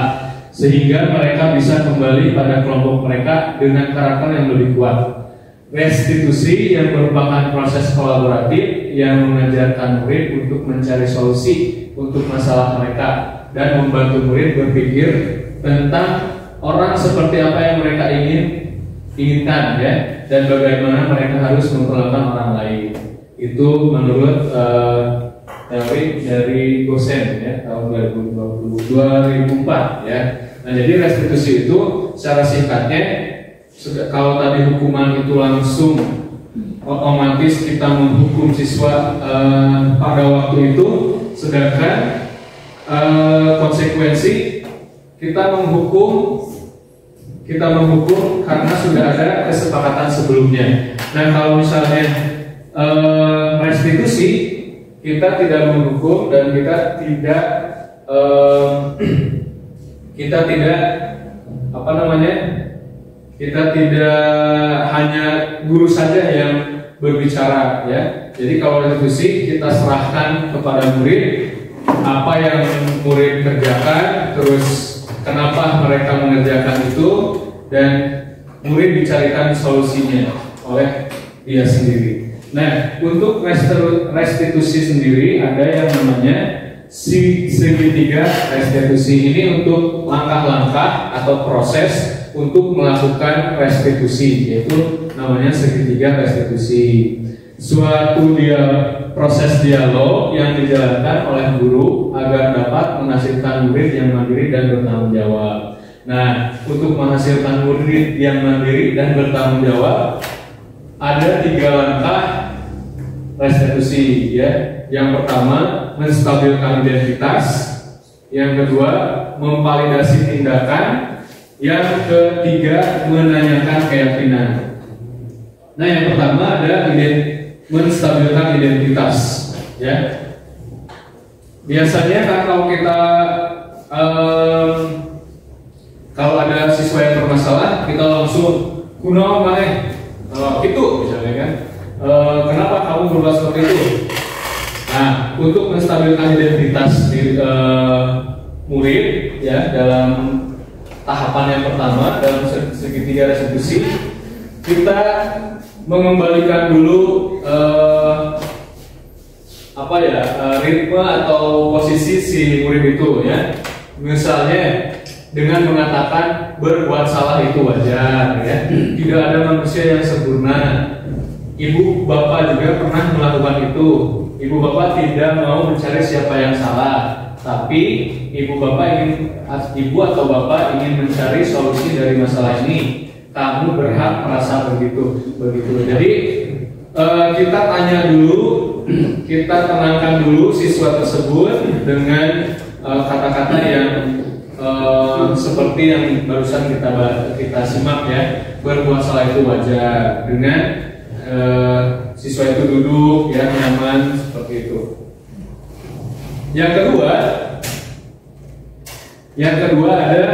sehingga mereka bisa kembali pada kelompok mereka dengan karakter yang lebih kuat. Restitusi yang merupakan proses kolaboratif yang mengajarkan murid untuk mencari solusi untuk masalah mereka dan membantu murid berpikir tentang orang seperti apa yang mereka inginkan, ya, dan bagaimana mereka harus memperlakukan orang lain. Itu menurut teori dari Gosen, ya, tahun 2004, ya. Nah, jadi restitusi itu secara singkatnya, kalau tadi hukuman itu langsung otomatis kita menghukum siswa pada waktu itu, sedangkan konsekuensi kita menghukum karena sudah ada kesepakatan sebelumnya. Nah, kalau misalnya restitusi, kita tidak menghukum dan kita tidak kita tidak hanya guru saja yang berbicara, ya. Jadi kalau restitusi kita serahkan kepada murid apa yang murid kerjakan, terus kenapa mereka mengerjakan itu, dan murid dicarikan solusinya oleh dia sendiri. Nah, untuk restitusi sendiri ada yang namanya segitiga restitusi. Ini untuk langkah-langkah atau proses untuk melakukan restitusi, yaitu namanya segitiga restitusi. Suatu proses dialog yang dijalankan oleh guru agar dapat menghasilkan murid yang mandiri dan bertanggung jawab. Nah, untuk menghasilkan murid yang mandiri dan bertanggung jawab ada 3 langkah restitusi, ya. Yang pertama, menstabilkan identitas. Yang kedua, memvalidasi tindakan. Yang ketiga, menanyakan keyakinan. Nah, yang pertama ada menstabilkan identitas, ya. Biasanya kan kalau kita kalau ada siswa yang bermasalah, kita langsung kuno mana itu misalnya kan, kenapa kamu berbuat seperti itu? Nah, untuk menstabilkan identitas murid, ya, dalam tahapan yang pertama dalam segitiga restitusi, kita mengembalikan dulu ritme atau posisi si murid itu, ya. Misalnya dengan mengatakan berbuat salah itu wajar, ya. Tidak ada manusia yang sempurna. Ibu bapak juga pernah melakukan itu. Ibu bapak tidak mau mencari siapa yang salah, tapi ibu atau bapak ingin mencari solusi dari masalah ini. Kamu berhak merasa begitu. Jadi kita tanya dulu, kita tenangkan dulu siswa tersebut dengan kata-kata yang seperti yang barusan kita simak, ya. Berbuat salah itu wajar, dengan siswa itu duduk, ya, nyaman seperti itu. Yang kedua ada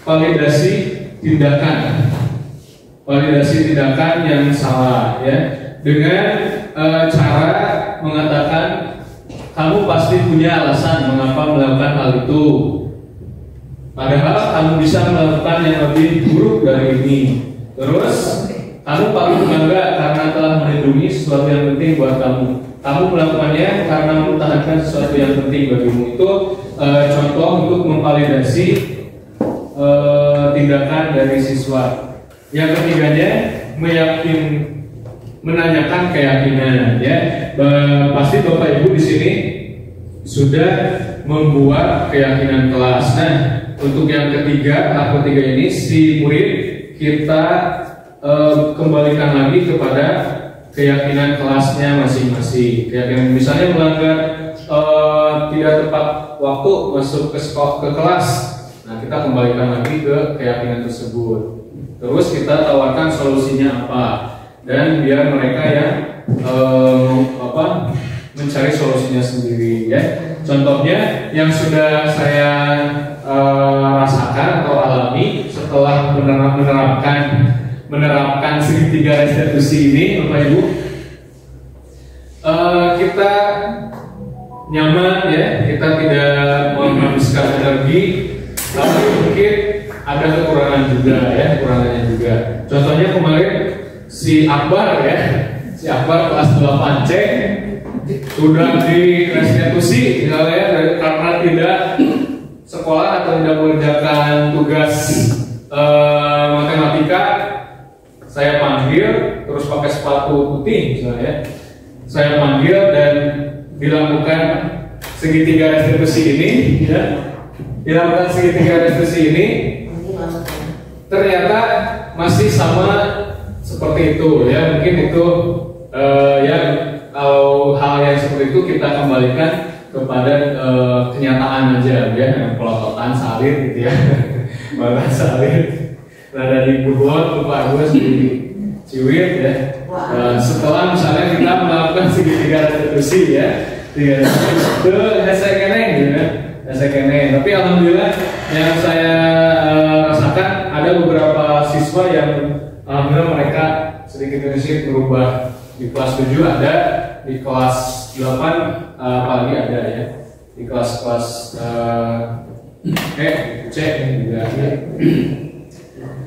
validasi tindakan. Validasi tindakan yang salah, ya, dengan cara mengatakan kamu pasti punya alasan mengapa melakukan hal itu, padahal kamu bisa melakukan yang lebih buruk dari ini. Terus kamu paling bangga karena telah melindungi sesuatu yang penting buat kamu. Kamu melakukannya karena mempertahankan sesuatu yang penting bagimu. Itu contoh untuk memvalidasi tindakan dari siswa. Yang ketiganya, menanyakan keyakinan, ya. Pasti Bapak Ibu di sini sudah membuat keyakinan kelas. Nah, untuk yang ketiga, tahap ketiga ini, si murid kita kembalikan lagi kepada keyakinan kelasnya masing-masing. Keyakinan misalnya melanggar tidak tepat waktu masuk ke kelas, nah kita kembalikan lagi ke keyakinan tersebut. Terus kita tawarkan solusinya apa, dan biar mereka yang mencari solusinya sendiri, ya. Contohnya yang sudah saya rasakan atau alami setelah menerapkan segitiga restitusi ini, Bapak Ibu, kita nyaman, ya, kita tidak menghabiskan energi, tapi mungkin ada kekurangan juga, ya, kekurangannya juga. Contohnya kemarin si Akbar, ya, si Akbar kelas 8C sudah di restitusi, misalnya karena tidak sekolah atau tidak mengerjakan tugas matematika. Saya panggil, terus pakai sepatu putih misalnya, saya panggil dan dilakukan segitiga restitusi ini, ya. Dilakukan segitiga restitusi ini, ternyata masih sama seperti itu, ya. Mungkin itu ya, kalau hal yang seperti itu kita kembalikan kepada kenyataan aja, ya. Pelototan salir gitu, ya. Bahkan salir ada di Buruan, Lupa Agus di Ciwit, ya. Setelah misalnya kita melakukan segitiga restitusi, ya, Iya, itu hese kene gitu kan, hese kene. Tapi alhamdulillah yang saya rasakan ada beberapa siswa yang alhamdulillah mereka sedikit demi sedikit berubah. Di kelas 7 ada, di kelas 8 apalagi ada ya, di kelas C juga ada.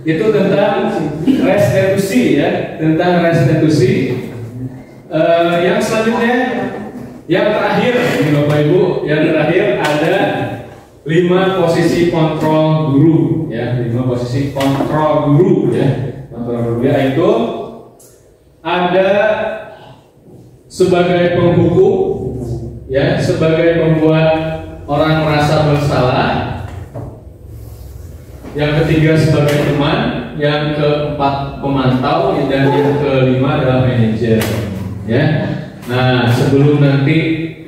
Itu tentang restitusi ya, tentang restitusi. Yang selanjutnya, yang terakhir, ini Bapak Ibu, yang terakhir ada 5 posisi kontrol guru, ya, 5 posisi kontrol guru, ya, kontrol guru, yaitu ada sebagai penghukum, ya, sebagai pembuat orang merasa bersalah. Yang ketiga sebagai teman, yang keempat pemantau, dan yang kelima adalah manajer, ya. Nah, sebelum nanti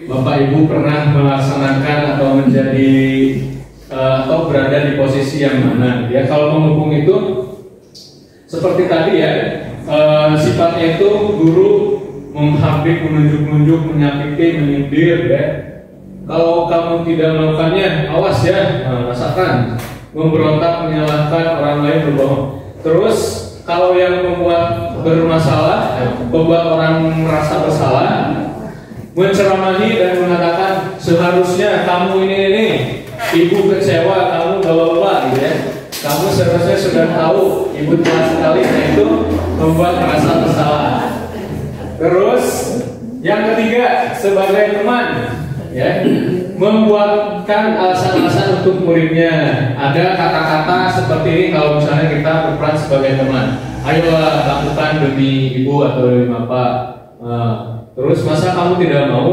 Bapak Ibu pernah melaksanakan atau menjadi atau berada di posisi yang mana, ya. Kalau menghukum itu seperti tadi ya, sifatnya itu guru menghabis, menunjuk-nunjuk, menyakiti, menyindir, ya. Kalau kamu tidak melakukannya, awas ya, rasakan. Memberontak, menyalahkan orang lain, berbohong. Terus kalau yang membuat bermasalah, membuat orang merasa bersalah, menceramahi dan mengatakan seharusnya kamu ini, ibu kecewa, kamu bla-bla-bla, gitu ya. Kamu seharusnya sudah tahu, ibu telah sekali, nah itu membuat merasa bersalah. Terus yang ketiga sebagai teman, ya, membuatkan alasan-alasan untuk muridnya. Ada kata-kata seperti ini kalau misalnya kita berperan sebagai teman. Ayolah lakukan demi ibu atau demi bapak. Terus masa kamu tidak mau?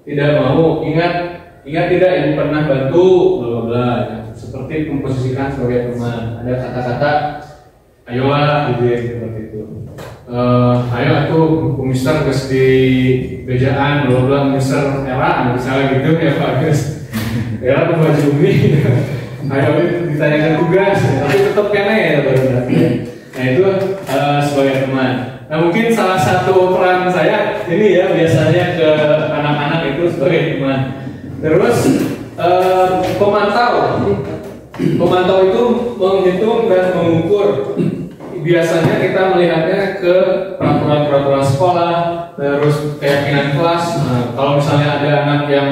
Tidak mau. Ingat tidak ibu pernah bantu, bla bla bla. Seperti memposisikan sebagai teman. Ada kata-kata ayolah, gitu ya, seperti itu. Ayo aku mister geus di bejaan bla bla mister era misalnya gitu ya Pak Gus. Era tuh baju umi. Ayo ditanyakan tugas, tapi tetap kene ya baru. Nah itu sebagai teman. Nah mungkin salah satu peran saya ini ya biasanya ke anak-anak itu sebagai teman. Terus pemantau. Pemantau itu menghitung dan mengukur. Biasanya kita melihatnya ke peraturan-peraturan sekolah, terus keyakinan kelas. Nah, kalau misalnya ada anak yang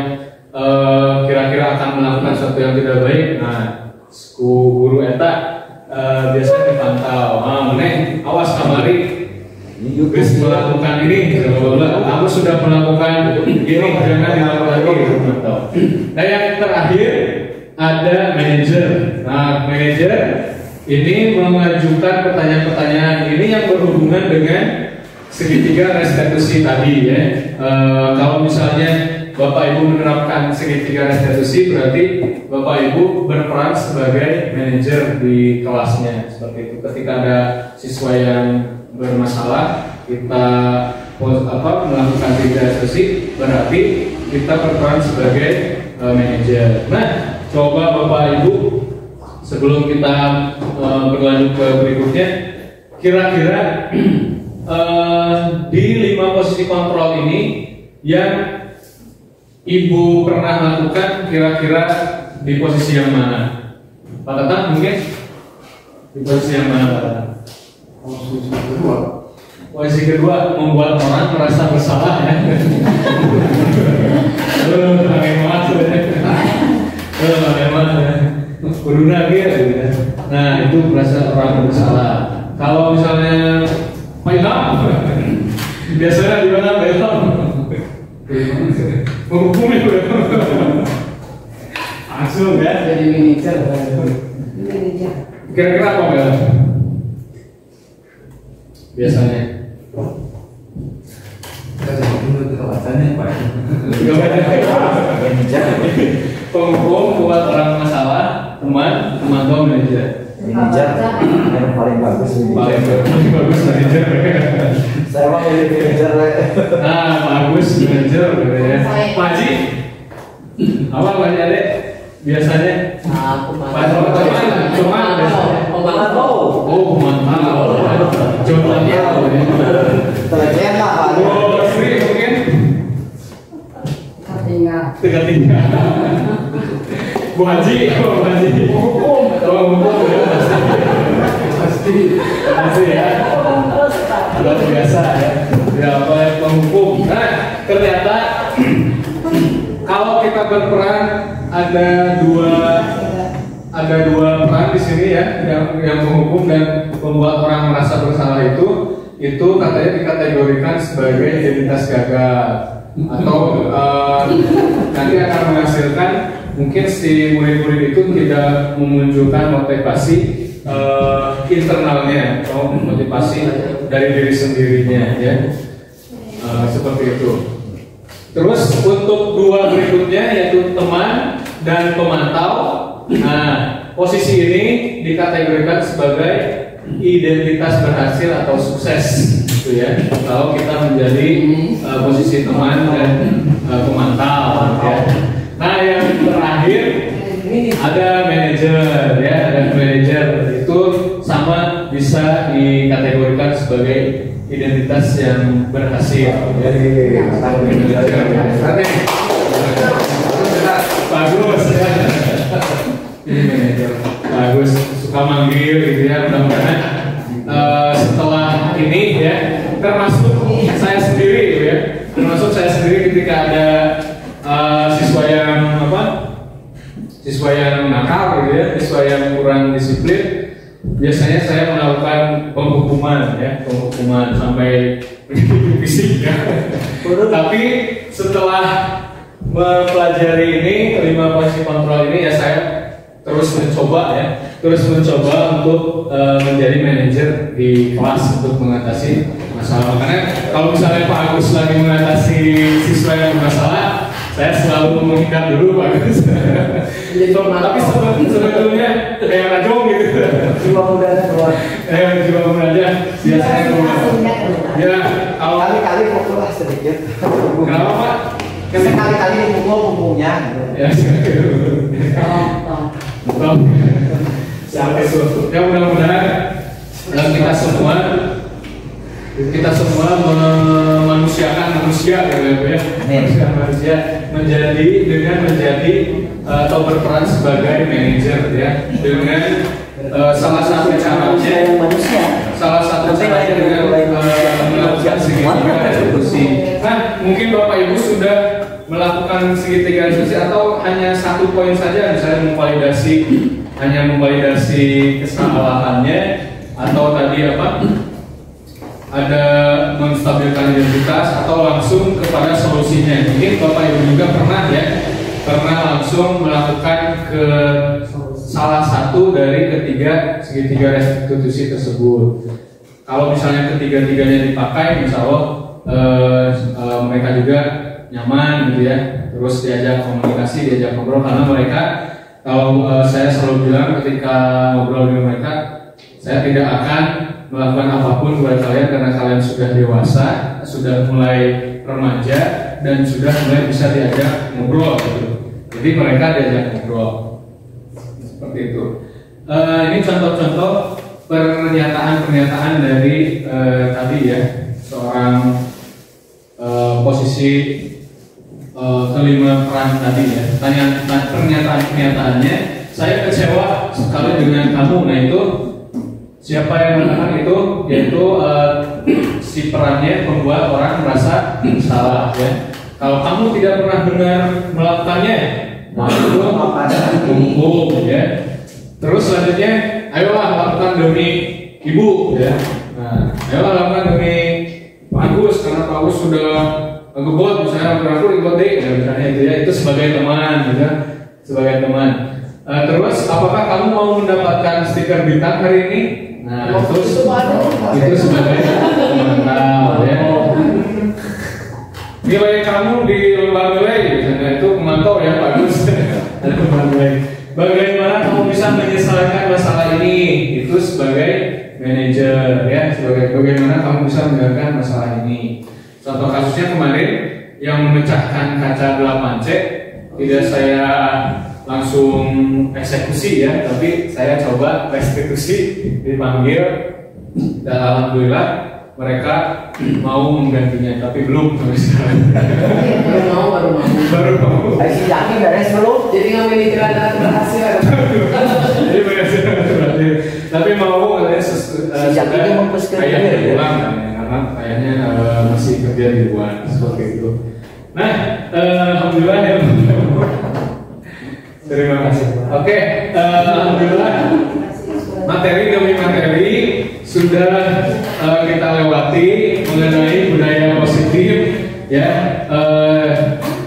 kira-kira akan melakukan sesuatu yang tidak baik, nah, guru eta biasanya dipantau. Meneng, awas kamari, Yubis melakukan ini, kamu sudah melakukan ini, jangan dilakukan lagi. Nah, yang terakhir ada manajer. Nah, manajer ini mengajukan pertanyaan-pertanyaan ini yang berhubungan dengan segitiga restitusi tadi ya. Kalau misalnya Bapak Ibu menerapkan segitiga restitusi, berarti Bapak Ibu berperan sebagai manajer di kelasnya. Seperti itu. Ketika ada siswa yang bermasalah, kita melakukan segitiga restitusi, berarti kita berperan sebagai manajer. Nah, coba Bapak Ibu sebelum kita berlanjut ke berikutnya, kira-kira di 5 posisi kontrol ini yang Ibu pernah lakukan kira-kira di posisi yang mana? Pak Tatang mungkin di posisi yang mana Pak Tatang? Posisi kedua. Posisi kedua membuat orang merasa bersalah ya. Kuruna gitu ya. Nah itu merasa orang bersalah. Kalau misalnya Pak Ilham, biasanya di mana Pak Ilham? Menghukumi langsung ya. Jadi manajer. Kira-kira apa Pak Ilham? Biasanya. Penghukum buat orang masalah, teman tua manajer. Manajer yang paling bagus. Paling bagus manajer. Saya mau pilih manajer. Nah, bagus manajer ya. Pak Haji, apa Pak Haji Adek? Biasanya? Cuma pemantau. Oh, pemantau. Contohnya. Terjadi lah Pak. Sri mungkin. Bu Haji, hukum ya pasti ya. Luar biasa ya. Ya apa yang penghukum. Nah, ternyata kalau kita berperan ada dua peran di sini ya, yang menghukum dan membuat orang merasa bersalah itu katanya dikategorikan sebagai identitas gagal atau nanti akan menghasilkan mungkin si murid-murid itu tidak memunculkan motivasi internalnya atau motivasi dari diri sendirinya ya. Seperti itu. Terus untuk dua berikutnya yaitu teman dan pemantau. Nah, posisi ini dikategorikan sebagai identitas berhasil atau sukses, gitu ya. Kalau kita menjadi posisi teman dan pemantau. Ya. Nah, yang terakhir ada manajer, ya. Ada manajer itu sama bisa dikategorikan sebagai identitas yang berhasil. Jadi bagus ya. Ini manajer bagus, suka manggil gitu ya. Mudah-mudahan setelah ini ya, termasuk saya sendiri gitu ya, termasuk saya sendiri ketika ada siswa yang nakal gitu ya, siswa yang kurang disiplin, biasanya saya melakukan penghukuman ya, penghukuman sampai fisik ya. Tapi setelah mempelajari ini 5 posisi kontrol ini ya, saya terus mencoba untuk menjadi manajer di kelas untuk mengatasi masalah. Makanya kalau misalnya Pak Agus lagi mengatasi siswa yang bermasalah, saya selalu menghindar dulu Pak Agus. Tapi sebetulnya kayak rajong gitu. Jiwa mudanya keluar. Jiwa mudanya biasanya keluar. Ya, kalau Kali-kali mau keluar sedikit. kenapa Pak? Sekali-kali mumpungnya. Ya, sampai itu. Ya mudah-mudahan kita semua memanusiakan manusia gitu ya. Manusia menjadi atau berperan sebagai manajer ya, dengan salah satu caranya dengan melakukan segitiga diskusi. Nah, mungkin Bapak Ibu sudah melakukan segitiga diskusi atau hanya satu poin saja, misalnya memvalidasi kesalahannya, atau tadi ada menstabilkan identitas, atau langsung kepada solusinya. Mungkin Bapak Ibu juga pernah langsung melakukan ke salah satu dari ketiga segitiga restitusi tersebut. Kalau misalnya ketiga-tiganya dipakai, insya Allah mereka juga nyaman gitu ya. Terus diajak komunikasi, diajak ngobrol, karena mereka, kalau saya selalu bilang ketika ngobrol dengan mereka, saya tidak akan melakukan apapun kepada kalian karena kalian sudah dewasa, sudah mulai remaja, dan sudah mulai bisa diajak ngobrol gitu. Jadi mereka diajak ngobrol seperti itu. Ini contoh-contoh pernyataan dari tadi ya, seorang posisi kelima peran tadi ya. Pernyataannya, saya kecewa sekali dengan kamu. Nah itu siapa yang mengatakan itu? Yaitu si perannya membuat orang merasa salah ya. Kalau kamu tidak pernah benar melakukannya, nah itu hukum ya. Terus selanjutnya, ayolah lakukan demi ibu ya. Nah, ayolah lakukan demi Pak Agus, karena Pak Agus sudah ngebot, misalnya aku ikut deh, ya, misalnya itu ya, itu sebagai teman gitu, sebagai teman. Terus apakah kamu mau mendapatkan stiker bintang hari ini? Nah, itu sebagai pemantau ya. Nilai kamu di lembar nilai, misalnya itu pemantau ya, bagus. Ada lembar nilai. Bagaimana kamu bisa menyelesaikan masalah ini? Itu sebagai manajer ya. Bagaimana kamu bisa menyelesaikan masalah ini? Contoh kasusnya kemarin yang memecahkan kaca 8C, tidak saya langsung eksekusi ya, tapi saya coba restitusi, dipanggil, dan alhamdulillah mereka mau menggantinya, tapi belum sampai sekarang. baru mau. Si Jaki beres belum? Jadi ngambil celana berhasil. Jadi berhasil berhasil. Tapi mau katanya Si Jaki itu mempuskan kayak dia, ya? pulang karena kayaknya masih kerja di luar seperti itu. Nah, alhamdulillah ya. Terima kasih. Oke, alhamdulillah materi demi materi sudah kita lewati mengenai budaya positif ya.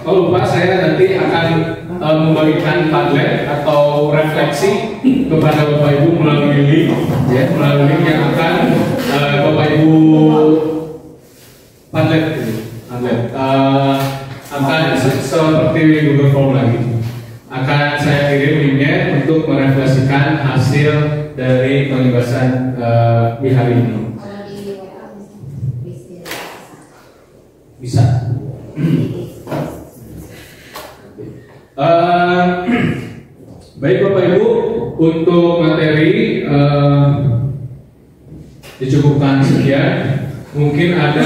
Kalau lupa saya nanti akan membagikan padlet atau refleksi kepada Bapak Ibu melalui link ya, melalui link yang akan Bapak Ibu padlet akan seperti Google Form lagi. Akan saya kirim linknya untuk merefleksikan hasil dari pembebasan di hari ini. Kalau di WA Bisa. Baik Bapak Ibu, untuk materi dicukupkan sekian. Mungkin ada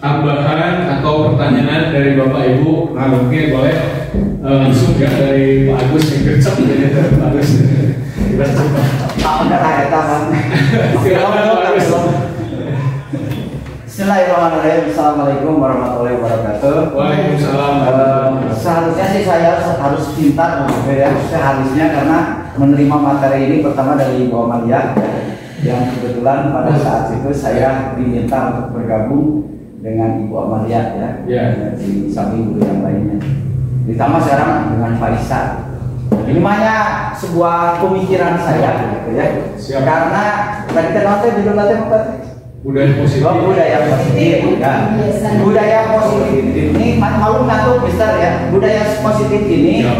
tambahan atau pertanyaan dari Bapak Ibu, mungkin boleh langsung ya dari Pak Agus yang gercep ya, dari Pak Agus. Kita coba. Udah kayak tangan. Silakan Pak Agus. Bismillahirrahmanirrahim. Assalamualaikum warahmatullahi wabarakatuh. Waalaikumsalam. Seharusnya sih saya harus pintar gitu ya, seharusnya karena menerima materi ini pertama dari Ibu Amalia yang kebetulan pada saat itu saya diminta untuk bergabung dengan Ibu Amalia ya, di samping guru yang lainnya. Ditambah sekarang dengan Faisa. Ini hanya sebuah pemikiran saya gitu ya. Siap. Karena tadi kan nanti judul nanti apa? Budaya positif. Oh, budaya positif ya. Budaya positif ini malu ngatur besar ya. Budaya positif ini Ya,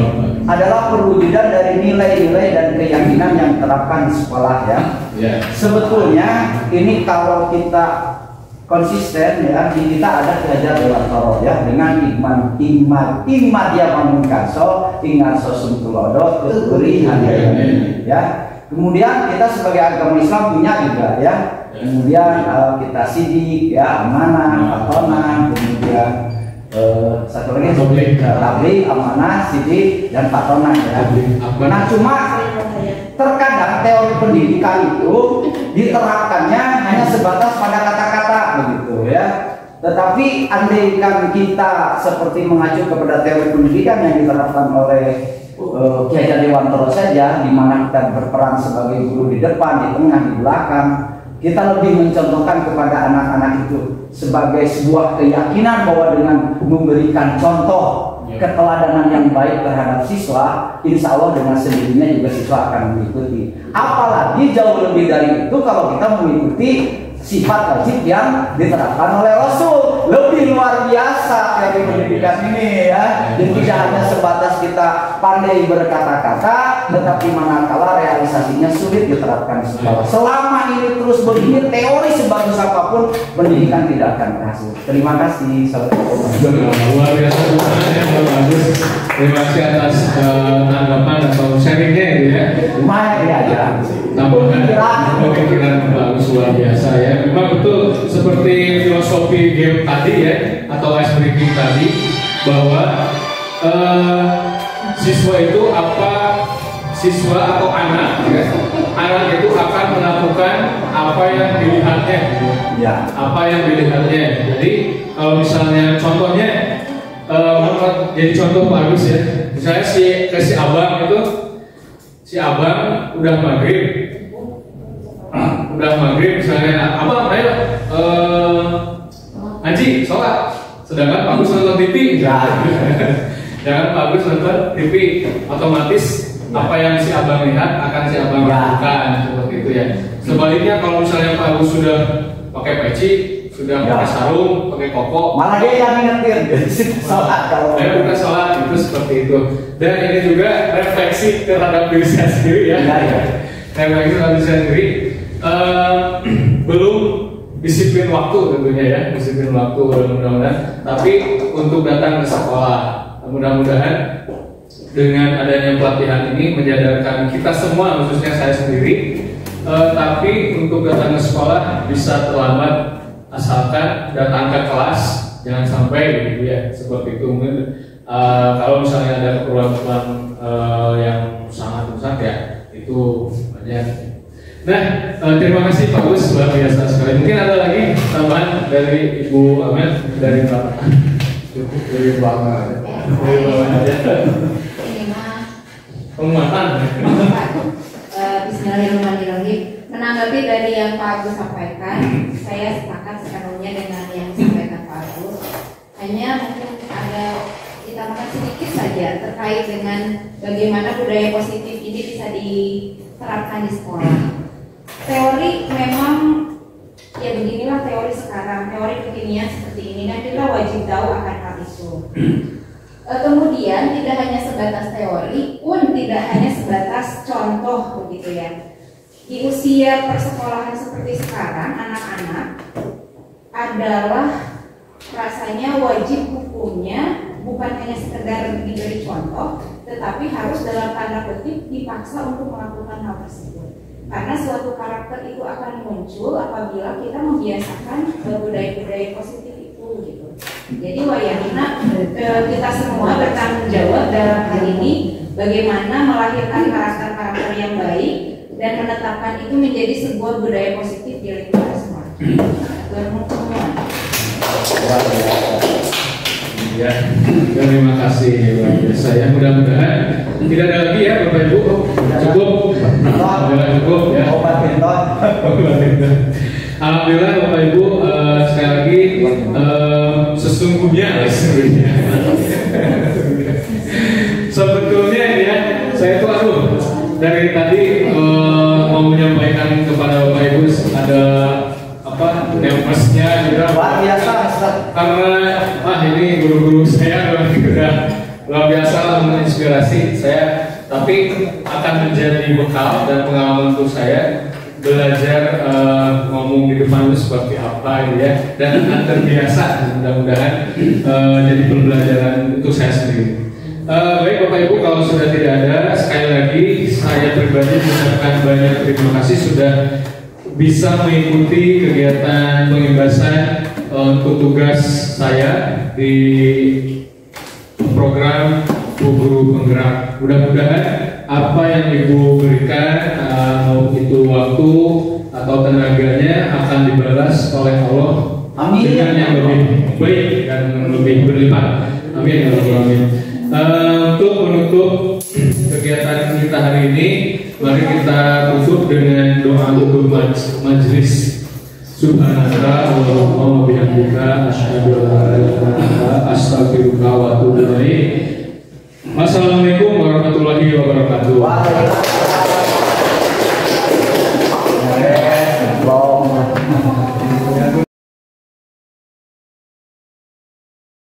adalah perwujudan dari nilai-nilai dan keyakinan yang terapkan di sekolah ya. Ya. Sebetulnya ini kalau kita konsisten ya, di kita ada Ki Dewantoro ya, dengan iman dia memungkaso ingarso sumtulodo tuturi hadiah ya. Kemudian kita sebagai agama Islam punya juga ya. Kemudian kita sidik ya, amanah, patonah, kemudian satu lagi tabligh, amanah, sidik dan patonah ya. Nah cuma terkadang teori pendidikan itu diterapkannya hanya sebatas pada kata-kata begitu ya. Tetapi andaikan kita seperti mengacu kepada teori pendidikan yang diterapkan oleh Ki Dewantoro saja, di mana kita berperan sebagai guru di depan, di tengah, di belakang, kita lebih mencontohkan kepada anak-anak itu sebagai sebuah keyakinan bahwa dengan memberikan contoh keteladanan yang baik terhadap siswa, insya Allah dengan sendirinya juga siswa akan mengikuti. Apalagi jauh lebih dari itu kalau kita mengikuti sifat wajib yang diterapkan oleh Rasul. Lebih luar biasa teori pendidikan ini ya. Dan tidak hanya sebatas kita pandai berkata-kata, tetapi manakala realisasinya sulit diterapkan di sekolah. Selama ini terus begini, teori sebagus apapun, pendidikan tidak akan berhasil. Terima kasih. Luar biasa ya, bagus. Terima kasih atas tanggapan atau sharingnya itu ya. Lumayan ya. Tambahan pemikiran bagus luar biasa ya. Memang betul seperti filosofi game tadi ya, atau ice breaking tadi, bahwa siswa itu siswa atau anak ya, anak itu akan melakukan apa yang dilihatnya ya. Apa yang dilihatnya. Jadi kalau misalnya contohnya jadi contoh Pak Agus ya, misalnya si abang itu, si abang udah maghrib misalnya, abang ayo Haji sholat, sedangkan Pak Agus nonton TV jangan Pak Agus nonton TV, otomatis apa yang si abang lihat akan si abang lakukan seperti itu ya. Sebaliknya kalau misalnya Pak Agus sudah pakai peci, sudah pakai sarung, pakai koko, malah dia yang ngingetin sholat kalau bukan sholat, itu seperti itu. Dan ini juga refleksi terhadap diri saya sendiri ya. Refleksi terhadap diri saya sendiri. Belum disiplin waktu tentunya ya, disiplin waktu mudah-mudahan. Tapi untuk datang ke sekolah, mudah-mudahan dengan adanya pelatihan ini menyadarkan kita semua, khususnya saya sendiri. Tapi untuk datang ke sekolah bisa terlambat asalkan datang ke kelas, jangan sampai gitu ya seperti itu. Mungkin kalau misalnya ada keperluan yang sangat besar ya itu banyak. Nah, terima kasih Pak Gus, luar biasa sekali. Mungkin ada lagi tambahan dari Ibu Amel, dari Pak dari Bang aja. Ini mah Penguatan. Bismillahirrahmanirrahim. Menanggapi dari yang Pak Agus sampaikan, saya sepakat sepenuhnya dengan yang disampaikan Pak Agus. Hanya mungkin ada ditambahkan sedikit saja terkait dengan bagaimana budaya positif ini bisa diterapkan di sekolah. Teori memang ya beginilah teori sekarang, teori kekinian seperti ini, dan kita wajib tahu akan hal itu. Kemudian tidak hanya sebatas teori, pun tidak hanya sebatas contoh begitu ya. Di usia persekolahan seperti sekarang, anak-anak adalah rasanya wajib hukumnya bukan hanya sekedar diberi contoh, tetapi harus dalam tanda petik dipaksa untuk melakukan hal tersebut. Karena suatu karakter itu akan muncul apabila kita membiasakan budaya-budaya positif itu gitu. Jadi wayangna kita semua bertanggung jawab dalam hal ini bagaimana melahirkan karakter-karakter yang baik dan menetapkan itu menjadi sebuah budaya positif di lingkungan sekolah. Ya, terima kasih luar biasa ya. Mudah-mudahan tidak ada lagi ya Bapak Ibu. Cukup. Alhamdulillah cukup ya. Alhamdulillah Bapak Ibu, sekali lagi sesungguhnya sebetulnya ya saya tuh dari tadi mau menyampaikan kepada Bapak Ibu ada nervousnya gitu. Luar biasa, Ustaz. Karena ini guru-guru saya udah luar biasa menginspirasi saya, tapi akan menjadi bekal dan pengalaman untuk saya belajar ngomong di depan itu seperti apa ya, dan akan terbiasa. Mudah-mudahan jadi pembelajaran untuk saya sendiri. Baik Bapak Ibu, kalau sudah tidak ada, sekali lagi saya pribadi mengucapkan banyak terima kasih sudah bisa mengikuti kegiatan pengibasan untuk tugas saya di program guru penggerak. Mudah-mudahan apa yang Ibu berikan, mau itu waktu atau tenaganya, akan dibalas oleh Allah. Amin. Dengan yang lebih baik dan lebih berlipat. Amin. Amin. Untuk menutup kegiatan kita hari ini, mari kita tutup dengan doa untuk majelis. Subhanallah wa bihamdika asyhadu an la ilaha illa anta astaghfiruka wa atubu ilaik. Wassalamualaikum warahmatullahi wabarakatuh.